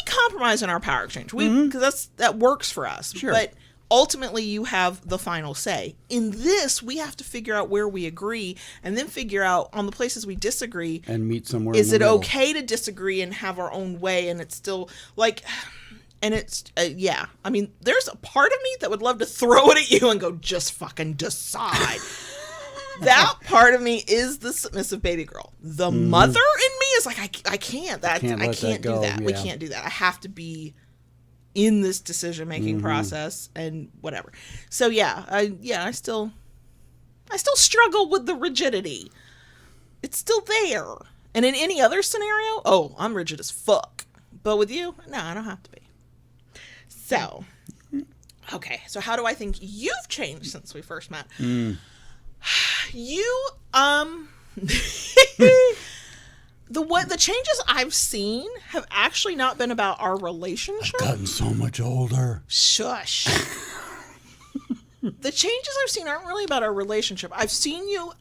compromise in our power exchange. Because that works for us. Sure. But ultimately, you have the final say. In this, we have to figure out where we agree and then figure out on the places we disagree. And meet somewhere in the middle. Is it okay to disagree and have our own way? And it's still, like... And it's, there's a part of me that would love to throw it at you and go, just fucking decide. That part of me is the submissive baby girl. The mother in me is like, I can't. I can't do that. Yeah. We can't do that. I have to be in this decision-making process and whatever. So, I still struggle with the rigidity. It's still there. And in any other scenario, I'm rigid as fuck. But with you, no, I don't have to be. So, okay. So how do I think you've changed since we first met? You, the changes I've seen have actually not been about our relationship. I've gotten so much older. Shush. The changes I've seen aren't really about our relationship. I've seen you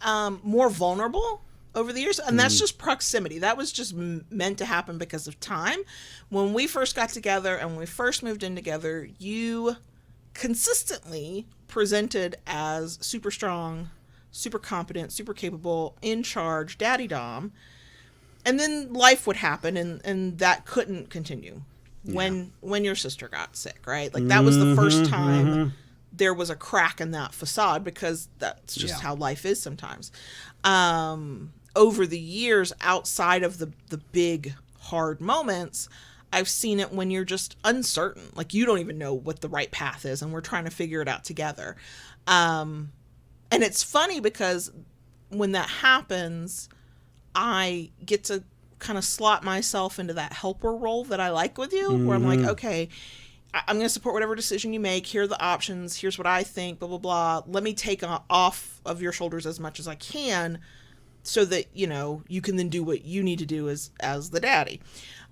more vulnerable over the years, and that's just proximity. That was just meant to happen because of time. When we first got together and when we first moved in together, you consistently presented as super strong, super competent, super capable, in charge, daddy dom. And then life would happen, and that couldn't continue when your sister got sick, right? Like, that was the first time there was a crack in that facade, because that's just how life is sometimes. Over the years, outside of the big, hard moments, I've seen it when you're just uncertain. Like, you don't even know what the right path is, and we're trying to figure it out together. And it's funny because when that happens, I get to kind of slot myself into that helper role that I like with you, where I'm like, okay, I'm going to support whatever decision you make. Here are the options. Here's what I think, blah, blah, blah. Let me take off of your shoulders as much as I can so that, you know, you can then do what you need to do as the daddy.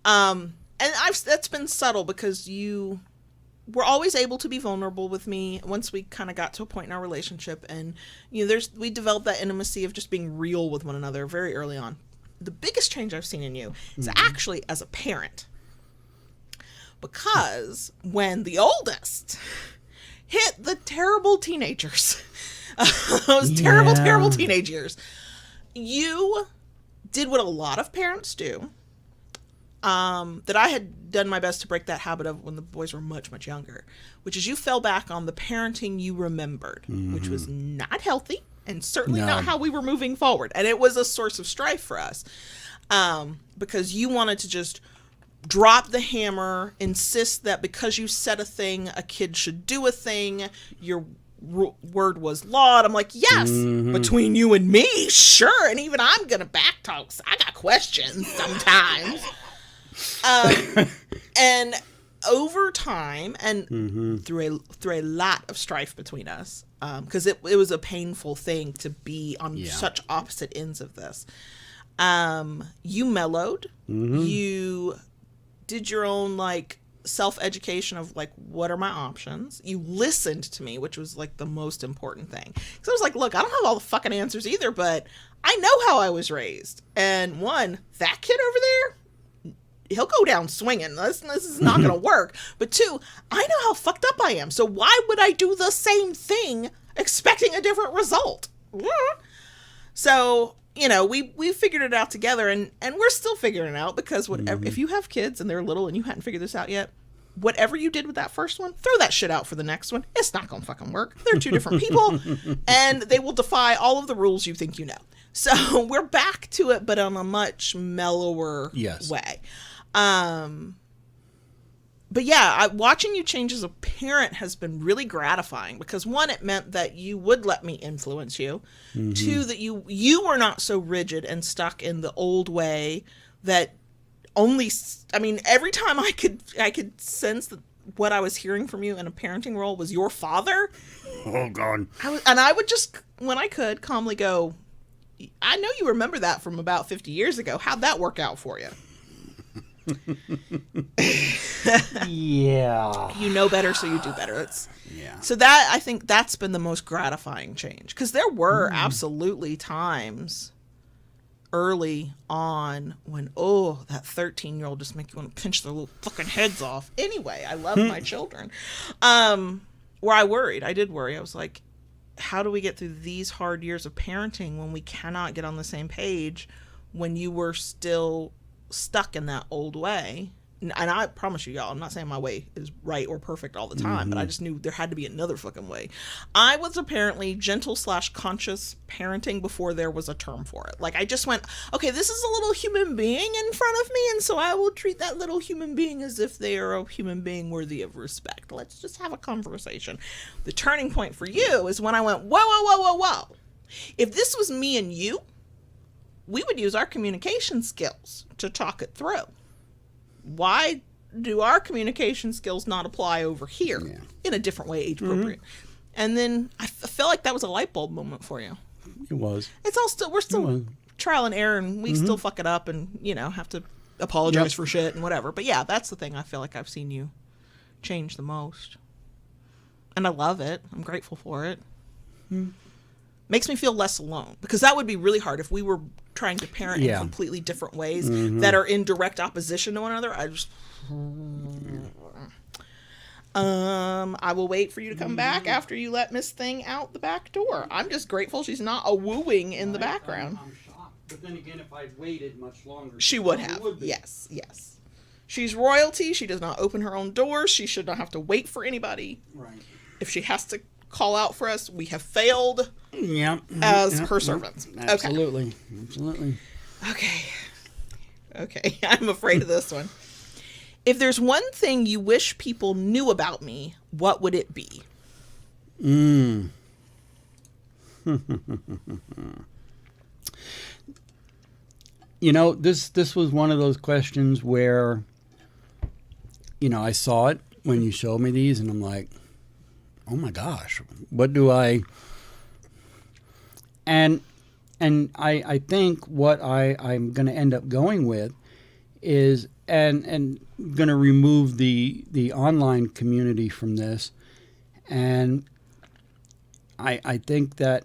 And that's been subtle because you were always able to be vulnerable with me once we kind of got to a point in our relationship. And, you know, we developed that intimacy of just being real with one another very early on. The biggest change I've seen in you is actually as a parent. Because when the oldest hit the terrible teenagers, those terrible teenage years, you did what a lot of parents do, that I had done my best to break that habit of when the boys were much, much younger, which is you fell back on the parenting you remembered, which was not healthy and certainly not how we were moving forward. And it was a source of strife for us, because you wanted to just drop the hammer, insist that because you said a thing, a kid should do a thing, your word was law. And I'm like, yes, between you and me, sure. And even I'm going to backtalk. So I got questions sometimes. And over time and through a lot of strife between us, because it was a painful thing to be on such opposite ends of this. You mellowed, you did your own like self-education of like, what are my options? You listened to me, which was like the most important thing. Because I was like, look, I don't have all the fucking answers either, but I know how I was raised. And one, that kid over there, he'll go down swinging. This is not going to work. But two, I know how fucked up I am. So why would I do the same thing expecting a different result? So, you know, we figured it out together, and we're still figuring it out, because whatever, if you have kids and they're little and you hadn't figured this out yet, whatever you did with that first one, throw that shit out for the next one. It's not going to fucking work. They're two different people, and they will defy all of the rules you think you know. So we're back to it, but on a much mellower way. But yeah, watching you change as a parent has been really gratifying, because one, it meant that you would let me influence you. Two, that you were not so rigid and stuck in the old way that only, I mean, every time I could sense that what I was hearing from you in a parenting role was your father. Oh God. I would just, when I could, calmly go, I know you remember that from about 50 years ago. How'd that work out for you? Yeah. You know better, so you do better. So that, I think that's been the most gratifying change, because there were absolutely times early on when, that 13-year-old just make you want to pinch their little fucking heads off. Anyway, I love my children. Where I did worry. I was like, how do we get through these hard years of parenting when we cannot get on the same page, when you were still stuck in that old way? And I promise you, y'all, I'm not saying my way is right or perfect all the time, but I just knew there had to be another fucking way. I was apparently gentle/conscious parenting before there was a term for it. Like, I just went, okay, this is a little human being in front of me, and so I will treat that little human being as if they are a human being worthy of respect. Let's just have a conversation. The turning point for you is when I went, whoa. If this was me and you, we would use our communication skills to talk it through. Why do our communication skills not apply over here in a different way, age appropriate? And then I feel like that was a light bulb moment for you. It was. We're still trial and error, and we still fuck it up, and, you know, have to apologize for shit and whatever. But yeah, that's the thing I feel like I've seen you change the most. And I love it. I'm grateful for it. Makes me feel less alone, because that would be really hard if we were trying to parent in completely different ways that are in direct opposition to one another. I will wait for you to come back after you let Miss Thing out the back door. I'm just grateful she's not a wooing in the background. I'm shocked. But then again, if I'd waited much longer, she would have. Yes. She's royalty. She does not open her own doors. She should not have to wait for anybody. Right. If she has to call out for us, we have failed as her servants. Absolutely. Okay. I'm afraid of this one. If there's one thing you wish people knew about me, what would it be? You know, this was one of those questions where, you know, I saw it when you showed me these, and I'm like, oh my gosh, what do I? And I think what I'm going to end up going with is, and going to remove the online community from this, and I think that,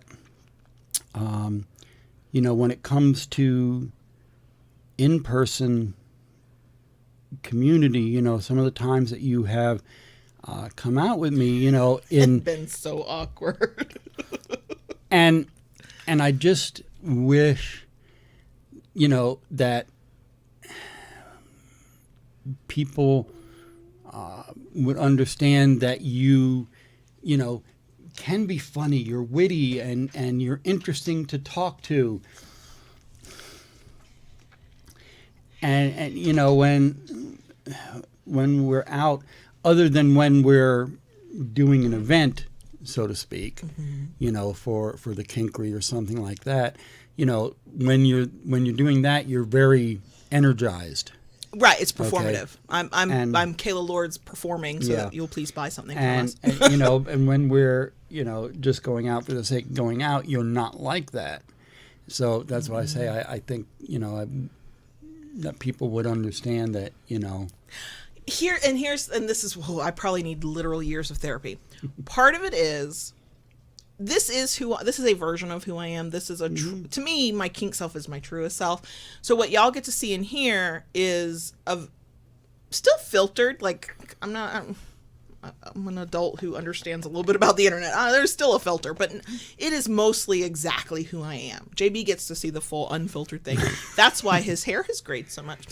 you know, when it comes to in-person community, you know, some of the times that you have come out with me, you know, it's been so awkward. and I just wish, you know, that people would understand that you know, can be funny, you're witty, and you're interesting to talk to. And you know, when we're out, other than when we're doing an event, so to speak, mm-hmm. you know, for the kinkery or something like that, you know, when you're doing that, you're very energized. Right, it's performative. Okay. I'm Kayla Lords performing, so that you'll please buy something from us. And you know, and when we're, you know, just going out for the sake of going out, you're not like that. So that's why I say I think, you know, that people would understand that, you know. I probably need literal years of therapy. Part of it is, this is a version of who I am. This is to me, my kink self is my truest self. So what y'all get to see in here is still filtered. Like, I'm an adult who understands a little bit about the internet. There's still a filter, but it is mostly exactly who I am. JB gets to see the full unfiltered thing. That's why his hair has grayed so much.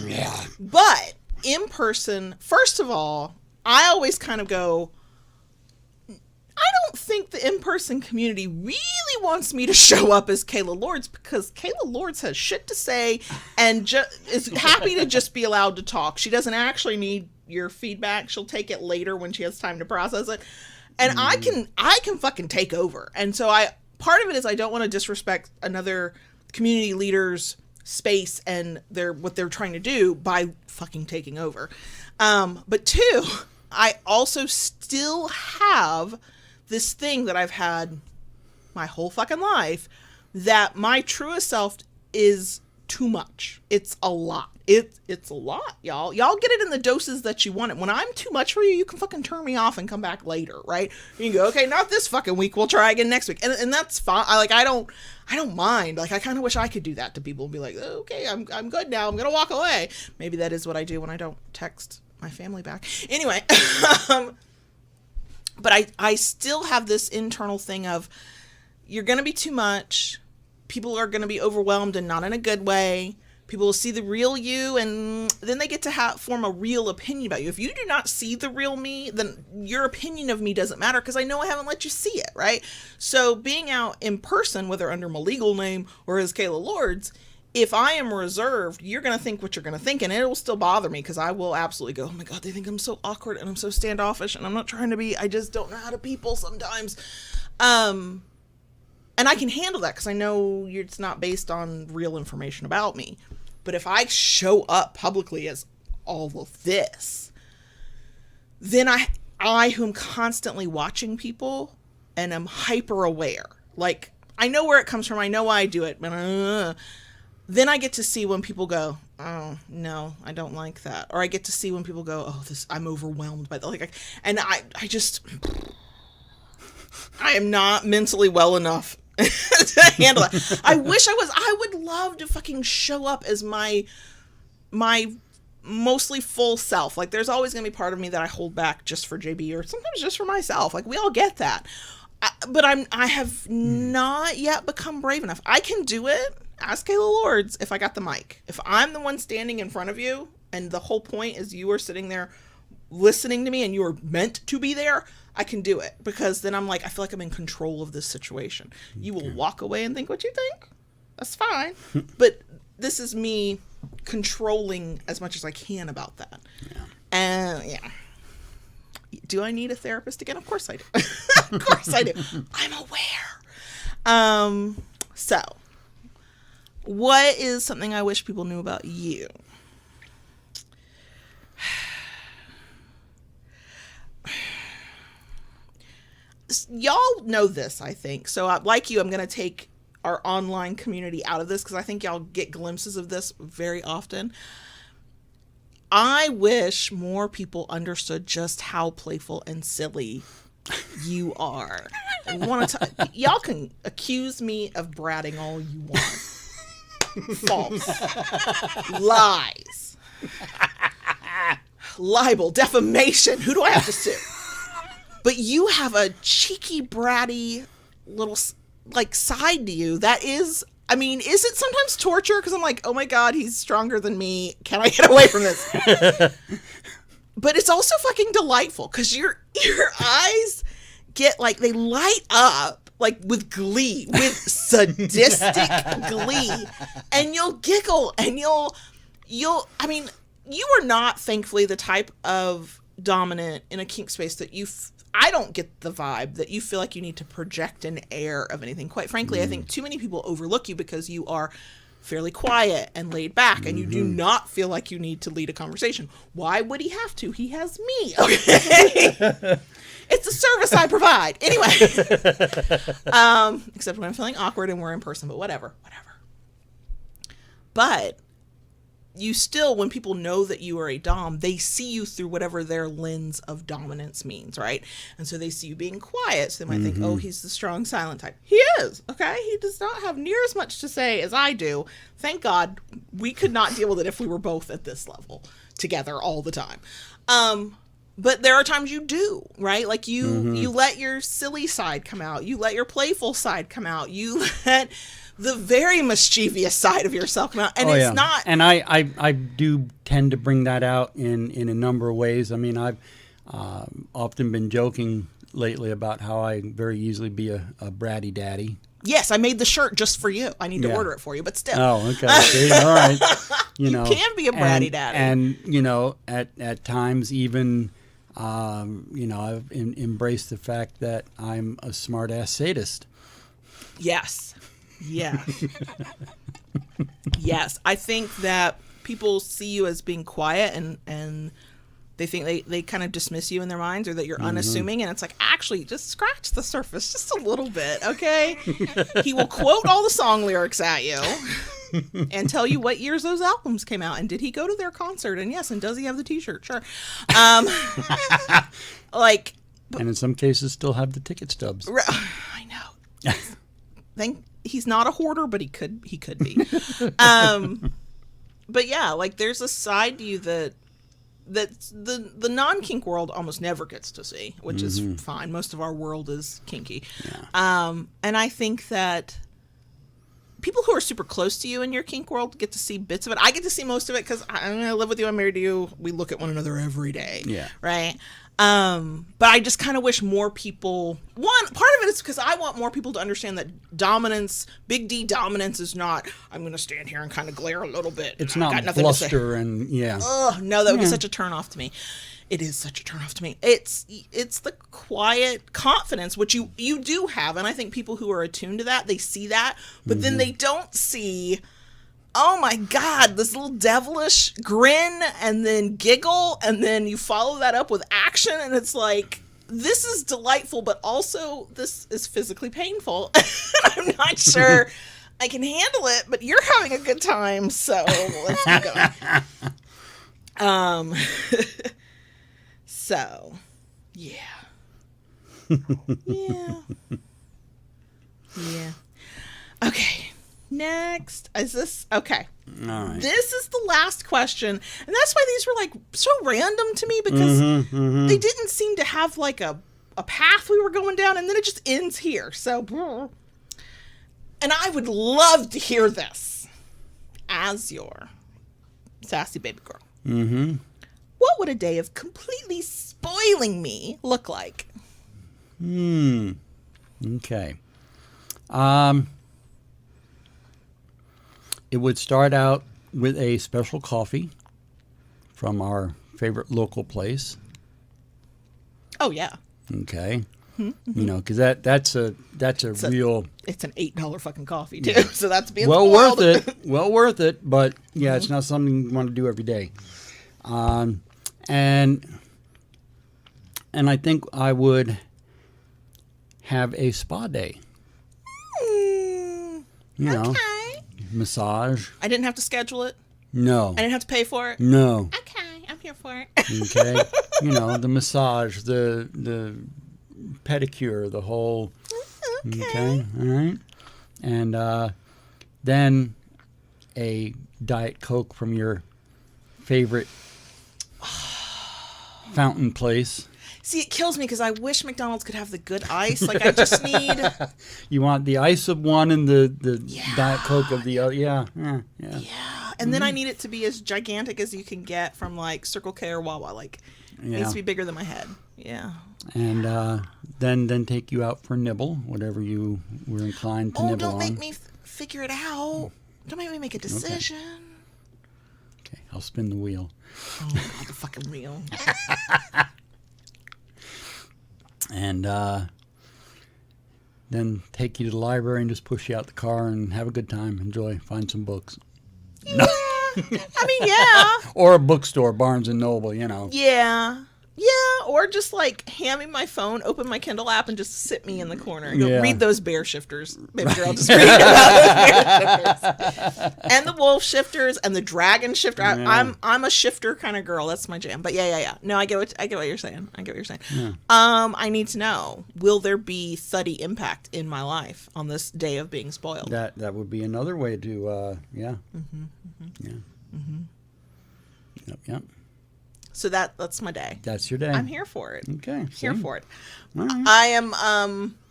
Yeah. But in person, first of all, I always kind of go, I don't think the in-person community really wants me to show up as Kayla Lords, because Kayla Lords has shit to say and is happy to just be allowed to talk. She doesn't actually need your feedback. She'll take it later when she has time to process it. And I can fucking take over. And so part of it is I don't want to disrespect another community leader's space and what they're trying to do by fucking taking over. But two, I also still have this thing that I've had my whole fucking life, that my truest self is too much. It's a lot. It's a lot, y'all. Y'all get it in the doses that you want it. When I'm too much for you, you can fucking turn me off and come back later, right? You can go, okay, not this fucking week. We'll try again next week, and that's fine. I don't mind. Like, I kind of wish I could do that to people and be like, okay, I'm good now. I'm gonna walk away. Maybe that is what I do when I don't text my family back. Anyway, but I still have this internal thing of, you're gonna be too much. People are gonna be overwhelmed, and not in a good way. People will see the real you, and then they get to form a real opinion about you. If you do not see the real me, then your opinion of me doesn't matter, because I know I haven't let you see it, right? So being out in person, whether under my legal name or as Kayla Lords, if I am reserved, you're going to think what you're going to think, and it will still bother me, because I will absolutely go, oh my God, they think I'm so awkward, and I'm so standoffish, and I'm not trying to be, I just don't know how to people sometimes. And I can handle that, because I know it's not based on real information about me. But if I show up publicly as all of this, then I who am constantly watching people and am hyper aware. Like, I know where it comes from. I know why I do it. But then I get to see when people go, oh, no, I don't like that. Or I get to see when people go, oh, I'm overwhelmed by that. Like, and I am not mentally well enough to handle it. I wish I was. I would love to fucking show up as my mostly full self. Like, there's always gonna be part of me that I hold back just for JB, or sometimes just for myself. Like, we all get that. But I have not yet become brave enough. I can do it as Kayla Lords if I got the mic. If I'm the one standing in front of you, and the whole point is you are sitting there listening to me, and you are meant to be there, I can do it, because then I'm like, I feel like I'm in control of this situation. You will walk away and think what you think. That's fine. But this is me controlling as much as I can about that. Yeah. And yeah. Do I need a therapist again? Of course I do. Of course I do. I'm aware. So, what is something I wish people knew about you? Y'all know this, I think. So, like you, I'm going to take our online community out of this because I think y'all get glimpses of this very often. I wish more people understood just how playful and silly you are. Y'all can accuse me of bratting all you want. False. Lies. Libel. Defamation. Who do I have to sue? But you have a cheeky, bratty little like side to you that is, I mean, is it sometimes torture? Because I'm like, oh my God, he's stronger than me. Can I get away from this? But it's also fucking delightful because your eyes get like, they light up like with glee, with sadistic glee, and you'll giggle and you'll, I mean, you are not, thankfully, the type of dominant in a kink space that I don't get the vibe that you feel like you need to project an air of anything. Quite frankly, I think too many people overlook you because you are fairly quiet and laid back, and you do not feel like you need to lead a conversation. Why would he have to? He has me. Okay. It's a service I provide. Anyway. Except when I'm feeling awkward and we're in person, but whatever. But you still, when people know that you are a dom, they see you through whatever their lens of dominance means, right? And so they see you being quiet, so they might think, oh, he's the strong, silent type. He is, okay? He does not have near as much to say as I do. Thank God we could not deal with it if we were both at this level together all the time. But there are times you do, right? Like you let your silly side come out. You let your playful side come out. You let the very mischievous side of yourself come out. And it's not... And I do tend to bring that out in a number of ways. I mean, I've often been joking lately about how I very easily be a bratty daddy. Yes, I made the shirt just for you. I need to order it for you, but still. Oh, okay. See, all right. You know, can be a bratty daddy. And, you know, at times even... you know, I've embraced the fact that I'm a smart-ass sadist. Yes. Yes. I think that people see you as being quiet and they think they kind of dismiss you in their minds, or that you're unassuming. And it's like, actually, just scratch the surface just a little bit, okay? He will quote all the song lyrics at you and tell you what years those albums came out, and did he go to their concert, and yes, and does he have the t-shirt? Sure. Like, and in some cases still have the ticket stubs. I know. He's not a hoarder, but he could be. But yeah, like there's a side to you that the non-kink world almost never gets to see, which is fine. Most of our world is kinky. Yeah. And I think that people who are super close to you in your kink world get to see bits of it. I get to see most of it because I live with you, I'm married to you. We look at one another every day. Yeah. Right? But I just kind of wish more people, part of it is because I want more people to understand that dominance, big D dominance is not, I'm going to stand here and kind of glare a little bit. It's not bluster and Oh, no, that would be such a turn off to me. It is such a turn off to me. It's the quiet confidence, which you do have. And I think people who are attuned to that, they see that, but then they don't see, oh my God, this little devilish grin and then giggle. And then you follow that up with action. And it's like, this is delightful, but also this is physically painful. I'm not sure I can handle it, but you're having a good time. So let's keep going. So, yeah. Yeah. Okay. Next. Is this... Okay. All right. This is the last question. And that's why these were, like, so random to me, because they didn't seem to have, like, a path we were going down, and then it just ends here. So, and I would love to hear this as your sassy baby girl. What would a day of completely spoiling me look like? Okay. It would start out with a special coffee from our favorite local place. Oh, yeah. Okay. You know, because that's a real It's an $8 fucking coffee too, so that's being well spoiled. worth it. Well worth it, but yeah, it's not something you want to do every day. And I think I would have a spa day. You know, Okay. massage. I didn't have to schedule it. No, I didn't have to pay for it. no. Okay, I'm here for it. Okay, you know, the massage, the pedicure, the whole. Okay, all right, and then a Diet Coke from your favorite fountain place. See, it kills me because I wish McDonald's could have the good ice. Like, I just need... You want the ice of one and the Diet Coke of the other. Yeah. Yeah. And then I need it to be as gigantic as you can get from, like, Circle K or Wawa. Like, it needs to be bigger than my head. Yeah. And then take you out for a nibble, whatever you were inclined to nibble don't on. make me figure it out. Don't make me make a decision. Okay, I'll spin the wheel. Oh, God, the fucking wheel. And then take you to the library and just push you out the car and have a good time. Enjoy. Find some books. Yeah. I mean, yeah. Or a bookstore, Barnes & Noble, you know. Yeah. Yeah, or just like hand me my phone, open my Kindle app, and just sit me in the corner and go Yeah. read those bear shifters. Maybe I'll just read about those bear shifters. And the wolf shifters and the dragon shifter. Yeah. I'm a shifter kind of girl. That's my jam. But yeah. No, I get what you're saying. Yeah. I need to know, will there be thuddy impact in my life on this day of being spoiled? That would be another way to, yeah. Yep. So that's my day. That's your day. I'm here for it. Okay. Here see? for it. All right. I am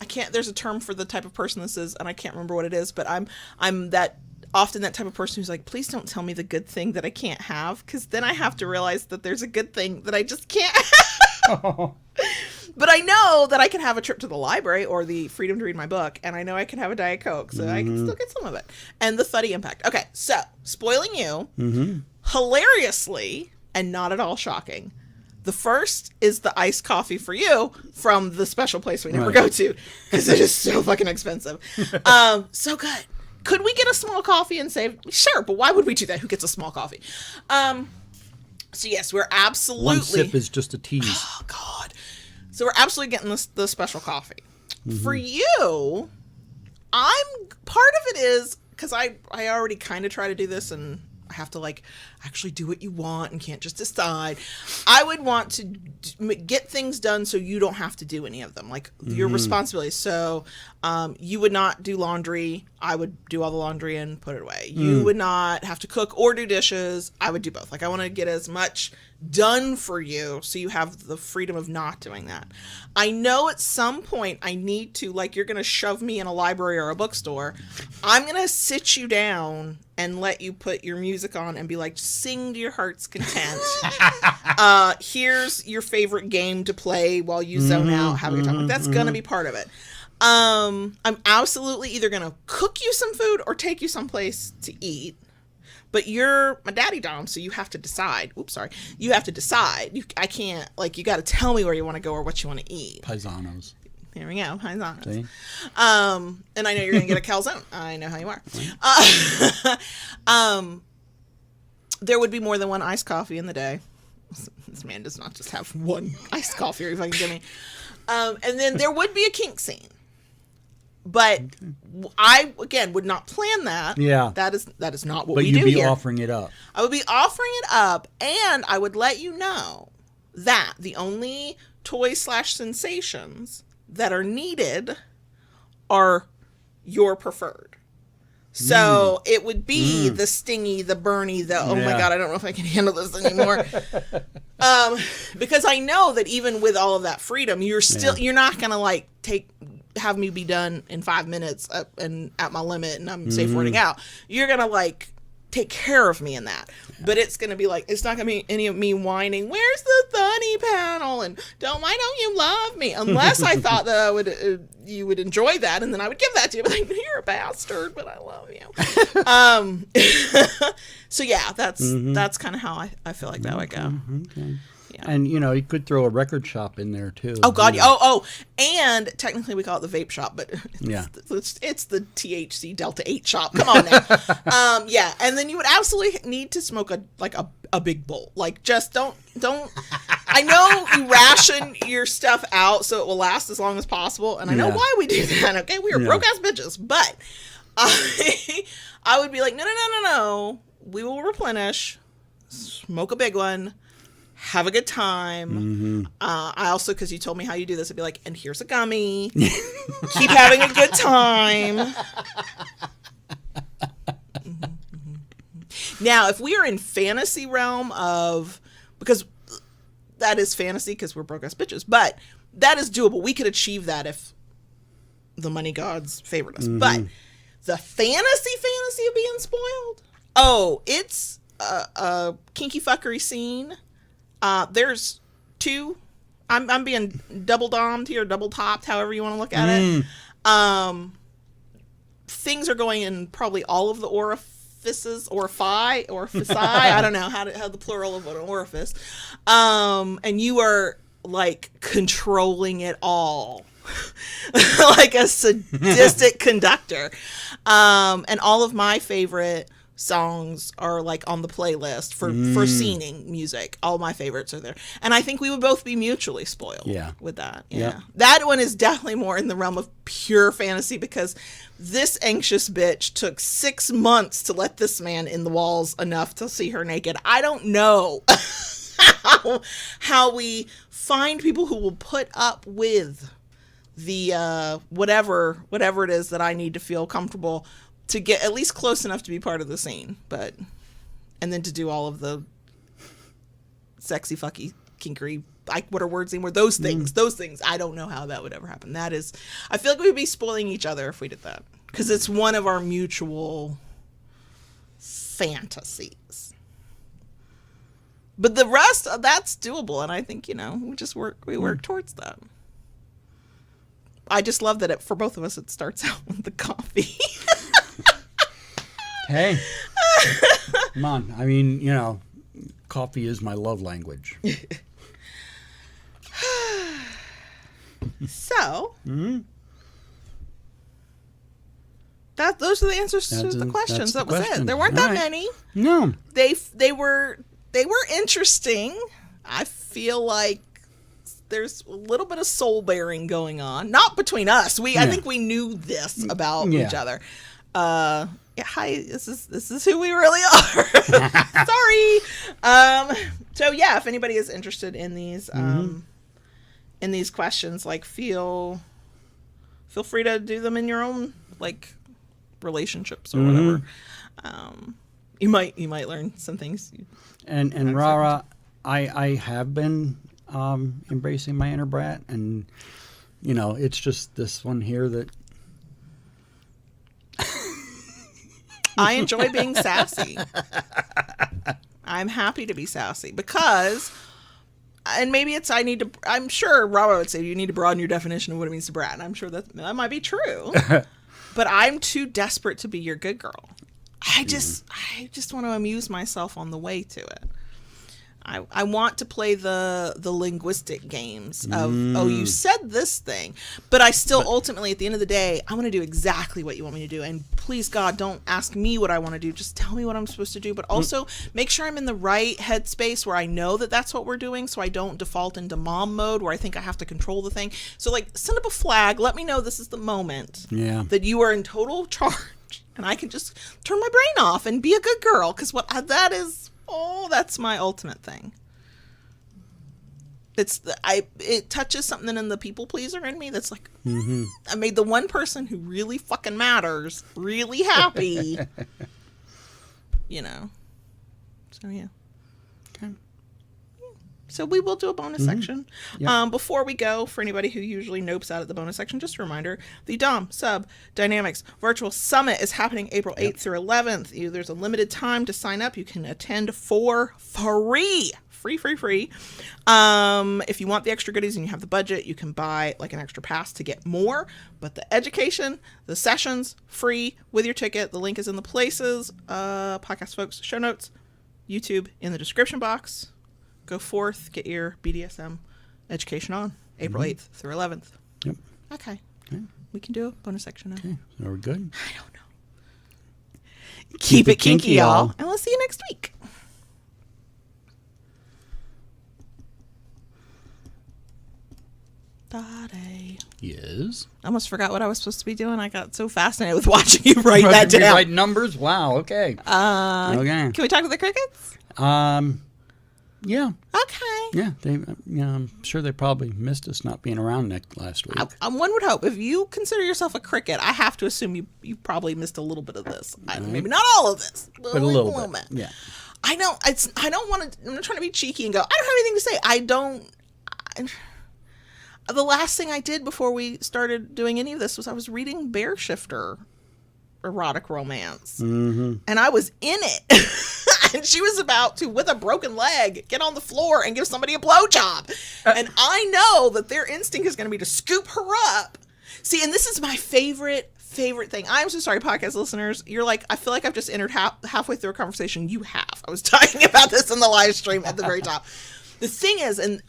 I can't, there's a term for the type of person this is, and I can't remember what it is, but I'm that often that type of person who's like, please don't tell me the good thing that I can't have, because then I have to realize that there's a good thing that I just can't have. But I know that I can have a trip to the library or the freedom to read my book, and I know I can have a Diet Coke, so I can still get some of it. And the thuddy impact. Okay, so spoiling you, hilariously and not at all shocking. The first is the iced coffee for you from the special place we never Right. go to because it is so fucking expensive. So good. Could we get a small coffee and save? Sure, but why would we do that? Who gets a small coffee? So yes, we're absolutely. One sip is just a tease. Oh God. So we're absolutely getting the special coffee. For you, I'm part of it is because I already kind of try to do this and I have to like actually do what you want and can't just decide. I would want to get things done so you don't have to do any of them, like your responsibilities. So you would not do laundry. I would do all the laundry and put it away. You would not have to cook or do dishes. I would do both. Like I want to get as much done for you so you have the freedom of not doing that. I know at some point I need to, like, you're going to shove me in a library or a bookstore. I'm going to sit you down and let you put your music on and be like, sing to your heart's content. Here's your favorite game to play while you zone out, have a good time. Like, that's going to be part of it. I'm absolutely either going to cook you some food or take you someplace to eat. But you're my daddy dom, so you have to decide. Oops, sorry. You have to decide. I can't, like, you got to tell me where you want to go or what you want to eat. Paisanos. Here we go. Paisanos. See? And I know you're going to get a calzone. I know how you are. There would be more than one iced coffee in the day. This man does not just have one iced coffee, or if I can give me. And then there would be a kink scene. But I, again, would not plan that. Yeah. That is not what But we do you'd be here. offering it up. I would be offering it up, and I would let you know that the only toys/sensations that are needed are your preferred. So it would be the stingy, the burny, the oh my Yeah. God, I don't know if I can handle this anymore. Because I know that even with all of that freedom, you're not gonna like have me be done in 5 minutes and at my limit and I'm safe running out. You're gonna like take care of me in that. But it's gonna be like, it's not gonna be any of me whining, where's the funny panel, and why don't you love me, unless I thought that you would enjoy that, and then I would give that to you, but like, you're a bastard, but I love you. So yeah, that's kind of how I feel like that would go. Okay. And, you know, you could throw a record shop in there, too. Oh, God. You know. Oh, and technically we call it the vape shop, but Yeah. it's the THC Delta 8 shop. Come on now. Yeah. And then you would absolutely need to smoke a big bowl. Like, just don't. I know you ration your stuff out so it will last as long as possible. And I know why we do that. Okay. We are broke ass bitches. But I would be like, no. We will replenish. Smoke a big one. Have a good time. Mm-hmm. I also, because you told me how you do this, I'd be like, and here's a gummy. Keep having a good time. Now, if we are in fantasy realm of, because that is fantasy because we're broke ass bitches, but that is doable. We could achieve that if the money gods favored us. But the fantasy of being spoiled, it's a kinky fuckery scene. There's two. I'm being double dommed here, double topped, however you want to look at it. Things are going in probably all of the orifices, orifici. I don't know how the plural of an orifice. And you are like controlling it all, like a sadistic conductor. And all of my favorite songs are like on the playlist for scening music. All my favorites are there, and I think we would both be mutually spoiled with that. That one is definitely more in the realm of pure fantasy, because this anxious bitch took 6 months to let this man in the walls enough to see her naked. I don't know how we find people who will put up with the whatever it is that I need to feel comfortable to get at least close enough to be part of the scene, and then to do all of the sexy, fucky, kinkery, like, what are words anymore? Those things, I don't know how that would ever happen. That is, I feel like we'd be spoiling each other if we did that, because it's one of our mutual fantasies. But the rest, that's doable, and I think, we work towards that. I just love that for both of us, it starts out with the coffee. Hey, come on. I mean, coffee is my love language. So, those are the answers to the questions. That was it. There weren't that many. No. They were interesting. I feel like there's a little bit of soul bearing going on. Not between us. I think we knew this about each other. Hi, this is who we really are. Sorry. So yeah, if anybody is interested in these questions, like, feel free to do them in your own, like, relationships or whatever. You might learn some things. And Rara, I have been embracing my inner brat, and it's just this one here that I enjoy being sassy. I'm happy to be sassy because, and maybe it's, I'm sure Robert would say you need to broaden your definition of what it means to brat. And I'm sure that might be true, but I'm too desperate to be your good girl. I just want to amuse myself on the way to it. I want to play the linguistic games of, you said this thing, but I still ultimately, at the end of the day, I want to do exactly what you want me to do. And please, God, don't ask me what I want to do. Just tell me what I'm supposed to do. But also make sure I'm in the right headspace where I know that that's what we're doing, so I don't default into mom mode where I think I have to control the thing. So, like, send up a flag. Let me know this is the moment that you are in total charge, and I can just turn my brain off and be a good girl. Because that is... that's my ultimate thing. It touches something in the people pleaser in me that's like, I made the one person who really fucking matters really happy. So yeah. Okay. So we will do a bonus section. Yep. Before we go, for anybody who usually nopes out at the bonus section, just a reminder, the Dom Sub Dynamics Virtual Summit is happening April 8th through 11th. There's a limited time to sign up. You can attend for free. Free. If you want the extra goodies and you have the budget, you can buy like an extra pass to get more. But the education, the sessions, free with your ticket. The link is in the places. Podcast folks, show notes, YouTube in the description box. go forth, get your BDSM education on April 8th through 11th. Yep. Okay. Okay. We can do a bonus section now. Okay. So we're good. I don't know. Keep it kinky, y'all. And we'll see you next week. Dade. Yes. I almost forgot what I was supposed to be doing. I got so fascinated with watching you write that You down. write numbers? Wow. Okay. Okay. Can we talk to the crickets? Yeah. Okay. Yeah. They. I'm sure they probably missed us not being around last week. One would hope. If you consider yourself a cricket, I have to assume you probably missed a little bit of this. Maybe not all of this, but a little bit. Yeah. I know. I don't want to. I'm not trying to be cheeky and go, I don't have anything to say. The last thing I did before we started doing any of this was I was reading Bear Shifter erotic romance. Mm-hmm. And I was in it. And she was about to, with a broken leg, get on the floor and give somebody a blowjob. And I know that their instinct is going to be to scoop her up. See, and this is my favorite thing. I'm so sorry, podcast listeners. You're like, I feel like I've just entered halfway through a conversation. You have. I was talking about this in the live stream at the very top. The thing is, and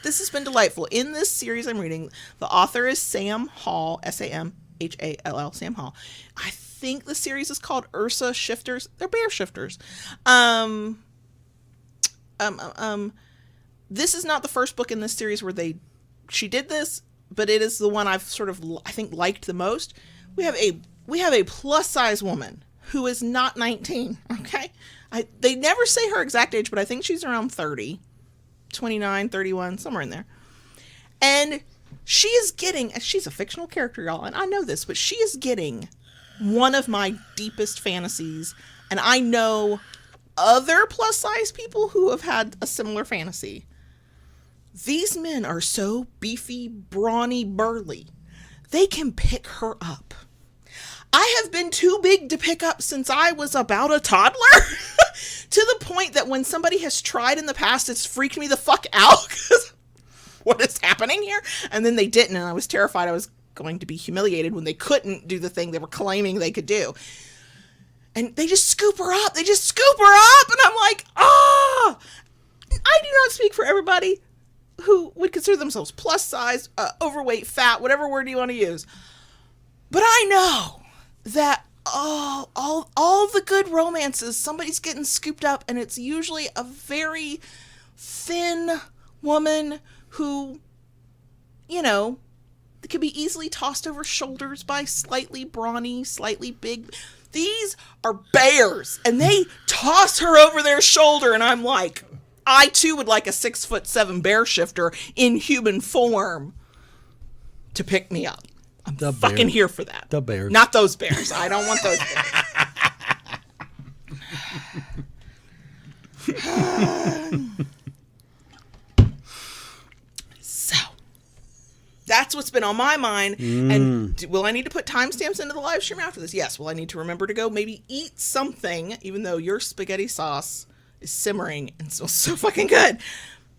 this has been delightful. In this series I'm reading, the author is Sam Hall, Samhall, Sam Hall. I think the series is called Ursa Shifters. They're bear shifters. This is not the first book in this series where she did this, but it is the one I've sort of, I think, liked the most. We have a plus size woman who is not 19. Okay. They never say her exact age, but I think she's around 30. 29, 31, somewhere in there. And she is getting, she's a fictional character, y'all, and I know this, but she is getting one of my deepest fantasies. And I know other plus size people who have had a similar fantasy. These men are so beefy, brawny, burly. They can pick her up. I have been too big to pick up since I was about a toddler. To the point that when somebody has tried in the past, it's freaked me the fuck out. What is happening here? And then they didn't, and I was terrified I was going to be humiliated when they couldn't do the thing they were claiming they could do. And they just scoop her up. And I'm like, ah! I do not speak for everybody who would consider themselves plus size, overweight, fat, whatever word you want to use. But I know that all the good romances, somebody's getting scooped up, and it's usually a very thin woman who, could be easily tossed over shoulders by slightly brawny, slightly big. These are bears, and they toss her over their shoulder, and I'm like, I too would like a 6'7" bear shifter in human form to pick me up. I'm fucking here for that. The bears. Not those bears. I don't want those bears. So, that's what's been on my mind. And will I need to put timestamps into the live stream after this? Yes. Will I need to remember to go maybe eat something, even though your spaghetti sauce is simmering and smells so fucking good?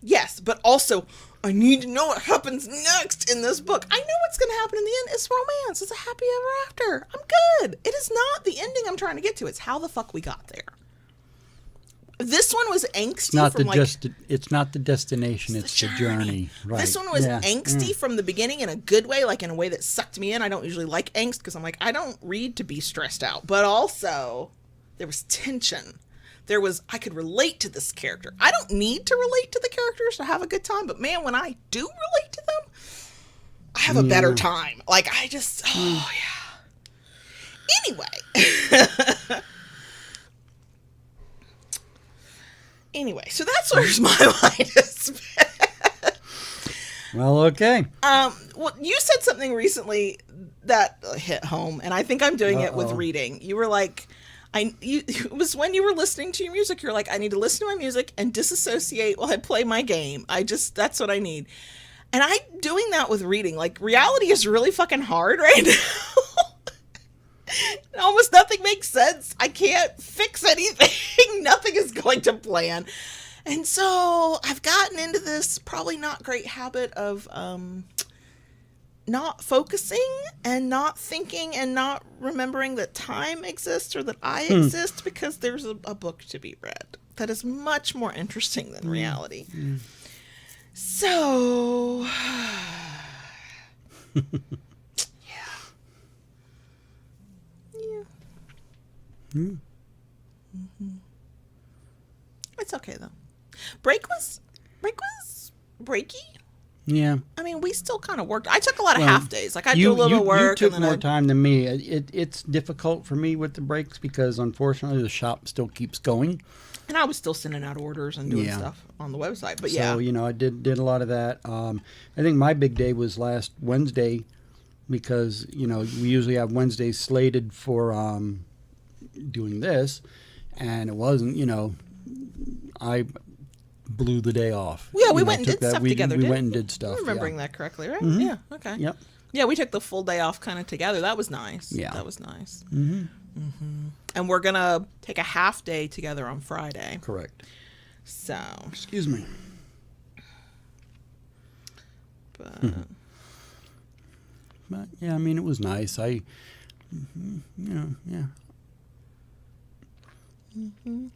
Yes, but also, I need to know what happens next in this book. I know what's going to happen in the end. It's romance. It's a happy ever after. I'm good. It is not the ending I'm trying to get to. It's how the fuck we got there. This one was angsty. It's not the destination. It's the journey. Right. This one was angsty from the beginning in a good way, like in a way that sucked me in. I don't usually like angst because I'm like, I don't read to be stressed out. But also, there was tension. I could relate to this character. I don't need to relate to the characters to have a good time, but man, when I do relate to them, I have a better time. Like, I just, oh yeah. Anyway, so that's where my mind is. Well, okay. Well, you said something recently that hit home, and I think I'm doing it with reading. You were like, it was when you were listening to your music. You're like, I need to listen to my music and disassociate while I play my game. That's what I need. And I'm doing that with reading. Like, reality is really fucking hard right now. Almost nothing makes sense. I can't fix anything. Nothing is going to plan. And so I've gotten into this probably not great habit of not focusing and not thinking and not remembering that time exists or that I exist because there's a book to be read. that is much more interesting than reality. So, yeah. It's okay though. Break was breaky. Yeah. I mean, we still kind of worked. I took a lot of half days. Like I do a little you work. You took and then more time than me. It's difficult for me with the breaks because unfortunately the shop still keeps going. And I was still sending out orders and doing stuff on the website. But So, I did a lot of that. I think my big day was last Wednesday because, we usually have Wednesdays slated for doing this. And it wasn't, I blew the day off. Yeah, we went and did stuff together. We went and did stuff. I'm remembering that correctly, right? Mm-hmm. Yeah, okay. Yep. Yeah, we took the full day off kind of together. That was nice. Yeah. That was nice. Mm-hmm. Mm-hmm. And we're going to take a half day together on Friday. Correct. So. Excuse me. But. But, yeah, I mean, it was nice. Yeah. Mm-hmm.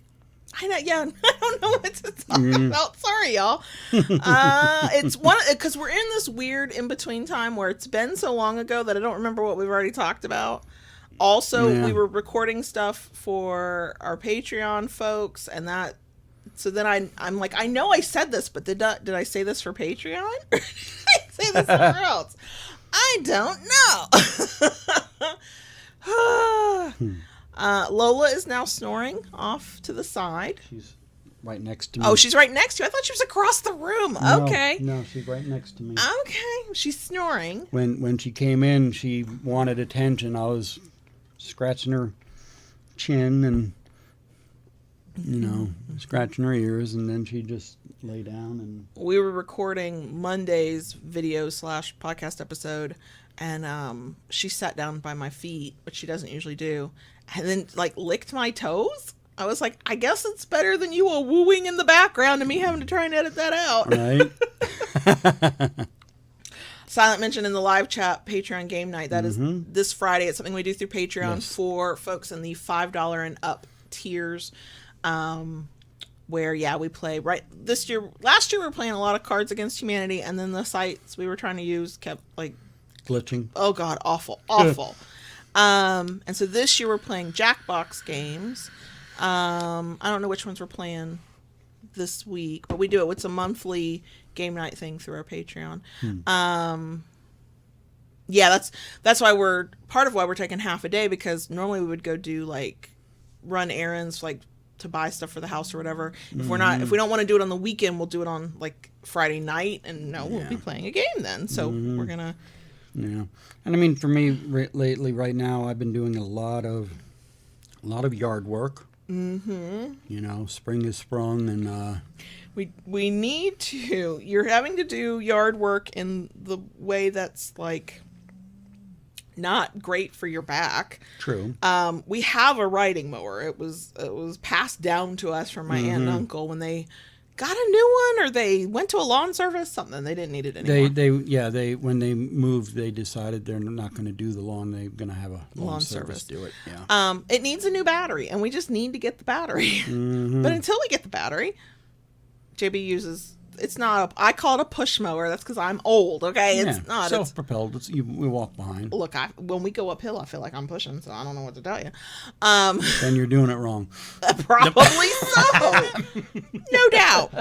I don't know what to talk about. Sorry, y'all. It's because we're in this weird in-between time where it's been so long ago that I don't remember what we've already talked about. Also, we were recording stuff for our Patreon folks, and that. So then I'm like, I know I said this, but did I say this for Patreon? Or did I say this somewhere else? I don't know. Lola is now snoring off to the side. She's right next to me. Oh, she's right next to you. I thought she was across the room. Okay. No, she's right next to me. Okay. She's snoring. When she came in, she wanted attention. I was scratching her chin and, scratching her ears, and then she just lay down. And we were recording Monday's video/podcast episode, and she sat down by my feet, which she doesn't usually do, and then licked my toes. I was like, I guess it's better than you all wooing in the background and me having to try and edit that out. Right. Silent mention in the live chat, Patreon game night. That is this Friday. It's something we do through Patreon for folks in the $5 and up tiers. Where we play last year we were playing a lot of Cards Against Humanity, and then the sites we were trying to use kept glitching. Oh god, awful. And so this year we're playing Jackbox games. I don't know which ones we're playing this week, but we do it. It's a monthly game night thing through our Patreon. That's why part of why we're taking half a day, because normally we would go do run errands to buy stuff for the house or whatever. If we don't want to do it on the weekend, we'll do it on Friday night, and we'll be playing a game then. So we're gonna. Yeah, and I mean, for me lately, right now, I've been doing a lot of yard work. Mm-hmm. Spring has sprung, and we need to. You're having to do yard work in the way that's not great for your back. True. We have a riding mower. It was passed down to us from my aunt and uncle when they got a new one, or they went to a lawn service, something. They didn't need it anymore. They when they moved, they decided they're not going to do the lawn. They're going to have a lawn service do it. Yeah. It needs a new battery, and we just need to get the battery. But until we get the battery, JB uses. It's not I call it a push mower. That's because I'm old. Okay, it's not self-propelled. We walk behind. Look, when we go uphill, I feel like I'm pushing, so I don't know what to tell you. Then you're doing it wrong. Probably so, no doubt.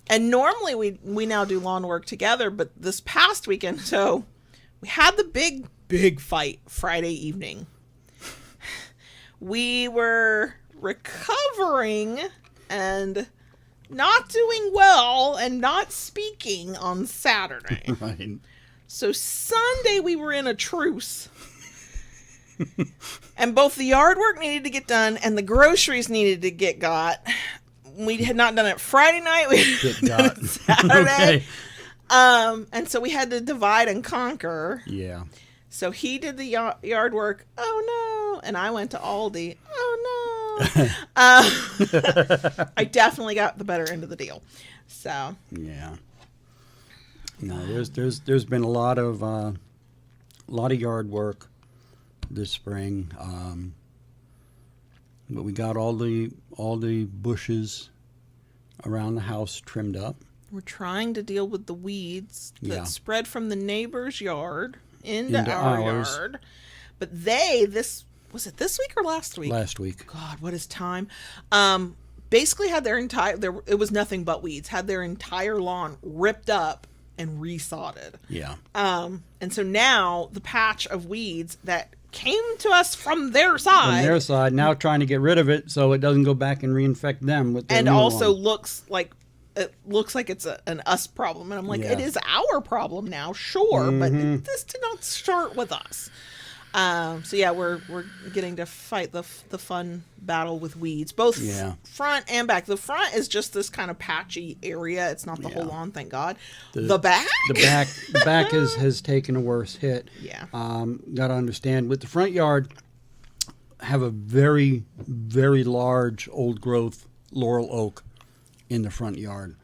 And normally we now do lawn work together, but this past weekend, so we had the big fight Friday evening. We were recovering and not doing well and not speaking on Saturday. Right. So Sunday we were in a truce. And both the yard work needed to get done and the groceries needed to get got. We had not done it Friday night. We had done it Saturday. Okay. And so we had to divide and conquer. Yeah. So he did the yard work. Oh, no. And I went to Aldi. Oh, no. I definitely got the better end of the deal. So. Yeah. No, there's been a lot of yard work this spring. But we got all the bushes around the house trimmed up. We're trying to deal with the weeds that Yeah. spread from the neighbor's yard into our ours. yard. But was it this week or last week? Last week. God, what is time? Basically had their it was nothing but weeds, had their entire lawn ripped up and resodded. Yeah. And so now the patch of weeds that came to us from their side. From their side, now trying to get rid of it so it doesn't go back and reinfect them with their And new also one. looks like it's an us problem. And I'm like, Yeah. it is our problem now, sure, but this did not start with us. So yeah, we're getting to fight the fun battle with weeds, both front and back. The front is just this kind of patchy area. It's not the whole lawn, thank God. The back? The back has taken a worse hit. Yeah. Got to understand, with the front yard, have a very, very large old growth laurel oak in the front yard,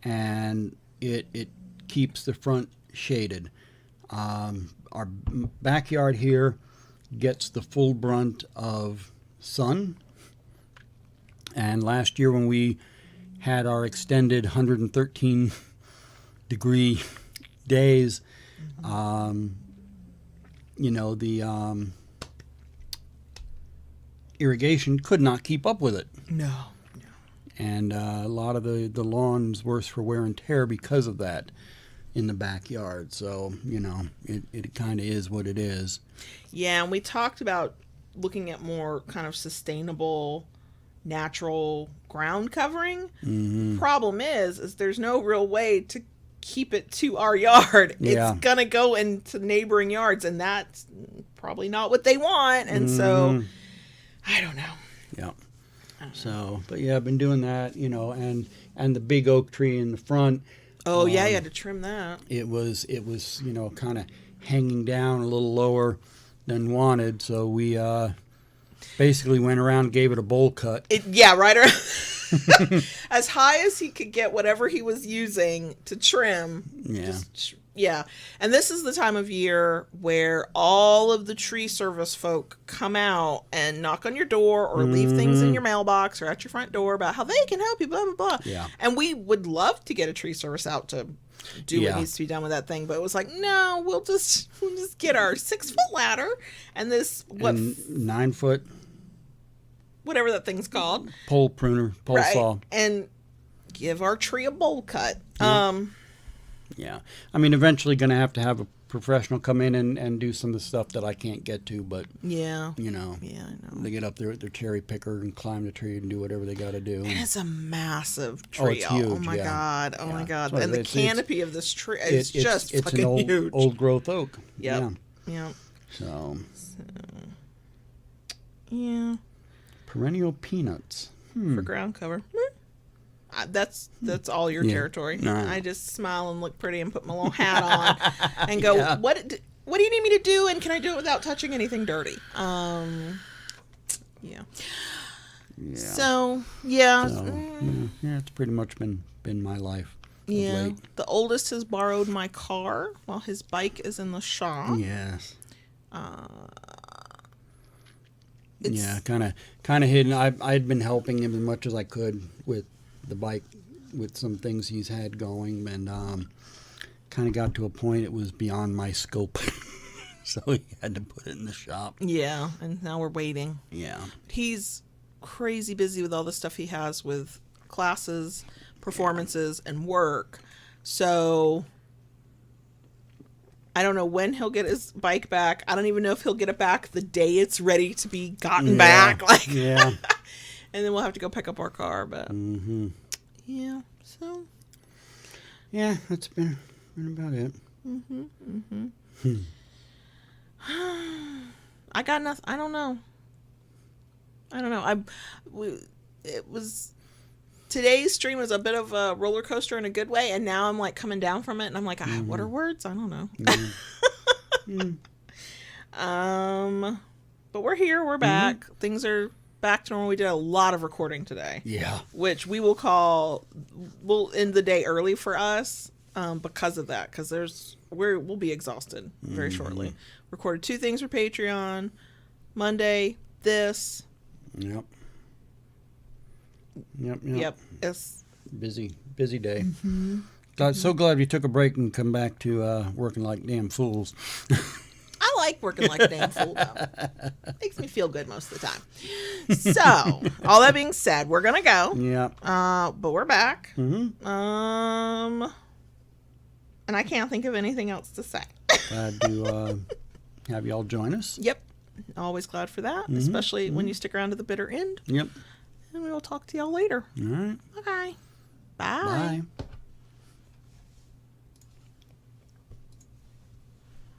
and it keeps the front shaded. Our backyard here gets the full brunt of sun, and last year when we had our extended 113 degree days, the irrigation could not keep up with it. No. And a lot of the lawn's worse for wear and tear because of that in the backyard. So, it kind of is what it is. Yeah, and we talked about looking at more kind of sustainable, natural ground covering. Problem is there's no real way to keep it to our yard. Yeah. It's gonna go into neighboring yards, and that's probably not what they want. And so, I don't know. Yeah. So, but yeah, I've been doing that, and the big oak tree in the front. Oh yeah, you had to trim that. It was kind of hanging down a little lower than wanted, so we basically went around and gave it a bowl cut. Right around as high as he could get whatever he was using to trim. Yeah. And this is the time of year where all of the tree service folk come out and knock on your door or leave things in your mailbox or at your front door about how they can help you, blah, blah, blah. Yeah. And we would love to get a tree service out to do what needs to be done with that thing. But it was like, no, we'll just get our 6-foot ladder and this, 9-foot whatever that thing's called. pole pruner, pole saw. And give our tree a bowl cut. Yeah. I mean, eventually going to have a professional come in and do some of the stuff that I can't get to, but, Yeah. Yeah, I know. They get up there with their cherry picker and climb the tree and do whatever they got to do. And it's a massive tree. it's huge. Oh my God. Oh my God. So And the it's- canopy of this tree is just it's fucking an huge. old growth oak. Yep. Yeah. Yep. So, Yeah. perennial peanuts. For ground cover. That's all your territory. No. I just smile and look pretty and put my little hat on and go, Yeah. what do you need me to do? And can I do it without touching anything dirty? Yeah. So, yeah. Yeah, it's pretty much been my life. Of Yeah. late. The oldest has borrowed my car while his bike is in the shop. Yes. It's- Yeah, kind of hidden. I'd been helping him as much as I could with the bike, with some things he's had going, and kind of got to a point it was beyond my scope, so he had to put it in the shop. Yeah, and now we're waiting. Yeah. He's crazy busy with all the stuff he has with classes, performances, and work. So I don't know when he'll get his bike back. I don't even know if he'll get it back the day it's ready to be gotten back. Yeah. And then we'll have to go pick up our car. But yeah, so Yeah, that's been about it. I got nothing. I don't know. It was today's stream was a bit of a roller coaster in a good way, and now I'm like coming down from it, and I'm like, what are words? I don't know. But we're here. We're back. Things are back to normal. We did a lot of recording today. Yeah. Which we'll end the day early for us because of that, because we'll be exhausted very shortly. Recorded 2 things for Patreon. Monday, this. Yep. Yep. It's Busy day. So glad we took a break and come back to working like damn fools. I like working like a damn fool, though. Makes me feel good most of the time. So, all that being said, we're gonna go. Yeah. But we're back. Mm-hmm. And I can't think of anything else to say. Glad to have y'all join us. Yep. Always glad for that, especially when you stick around to the bitter end. Yep. And we will talk to y'all later. All right. Okay. Bye. Bye.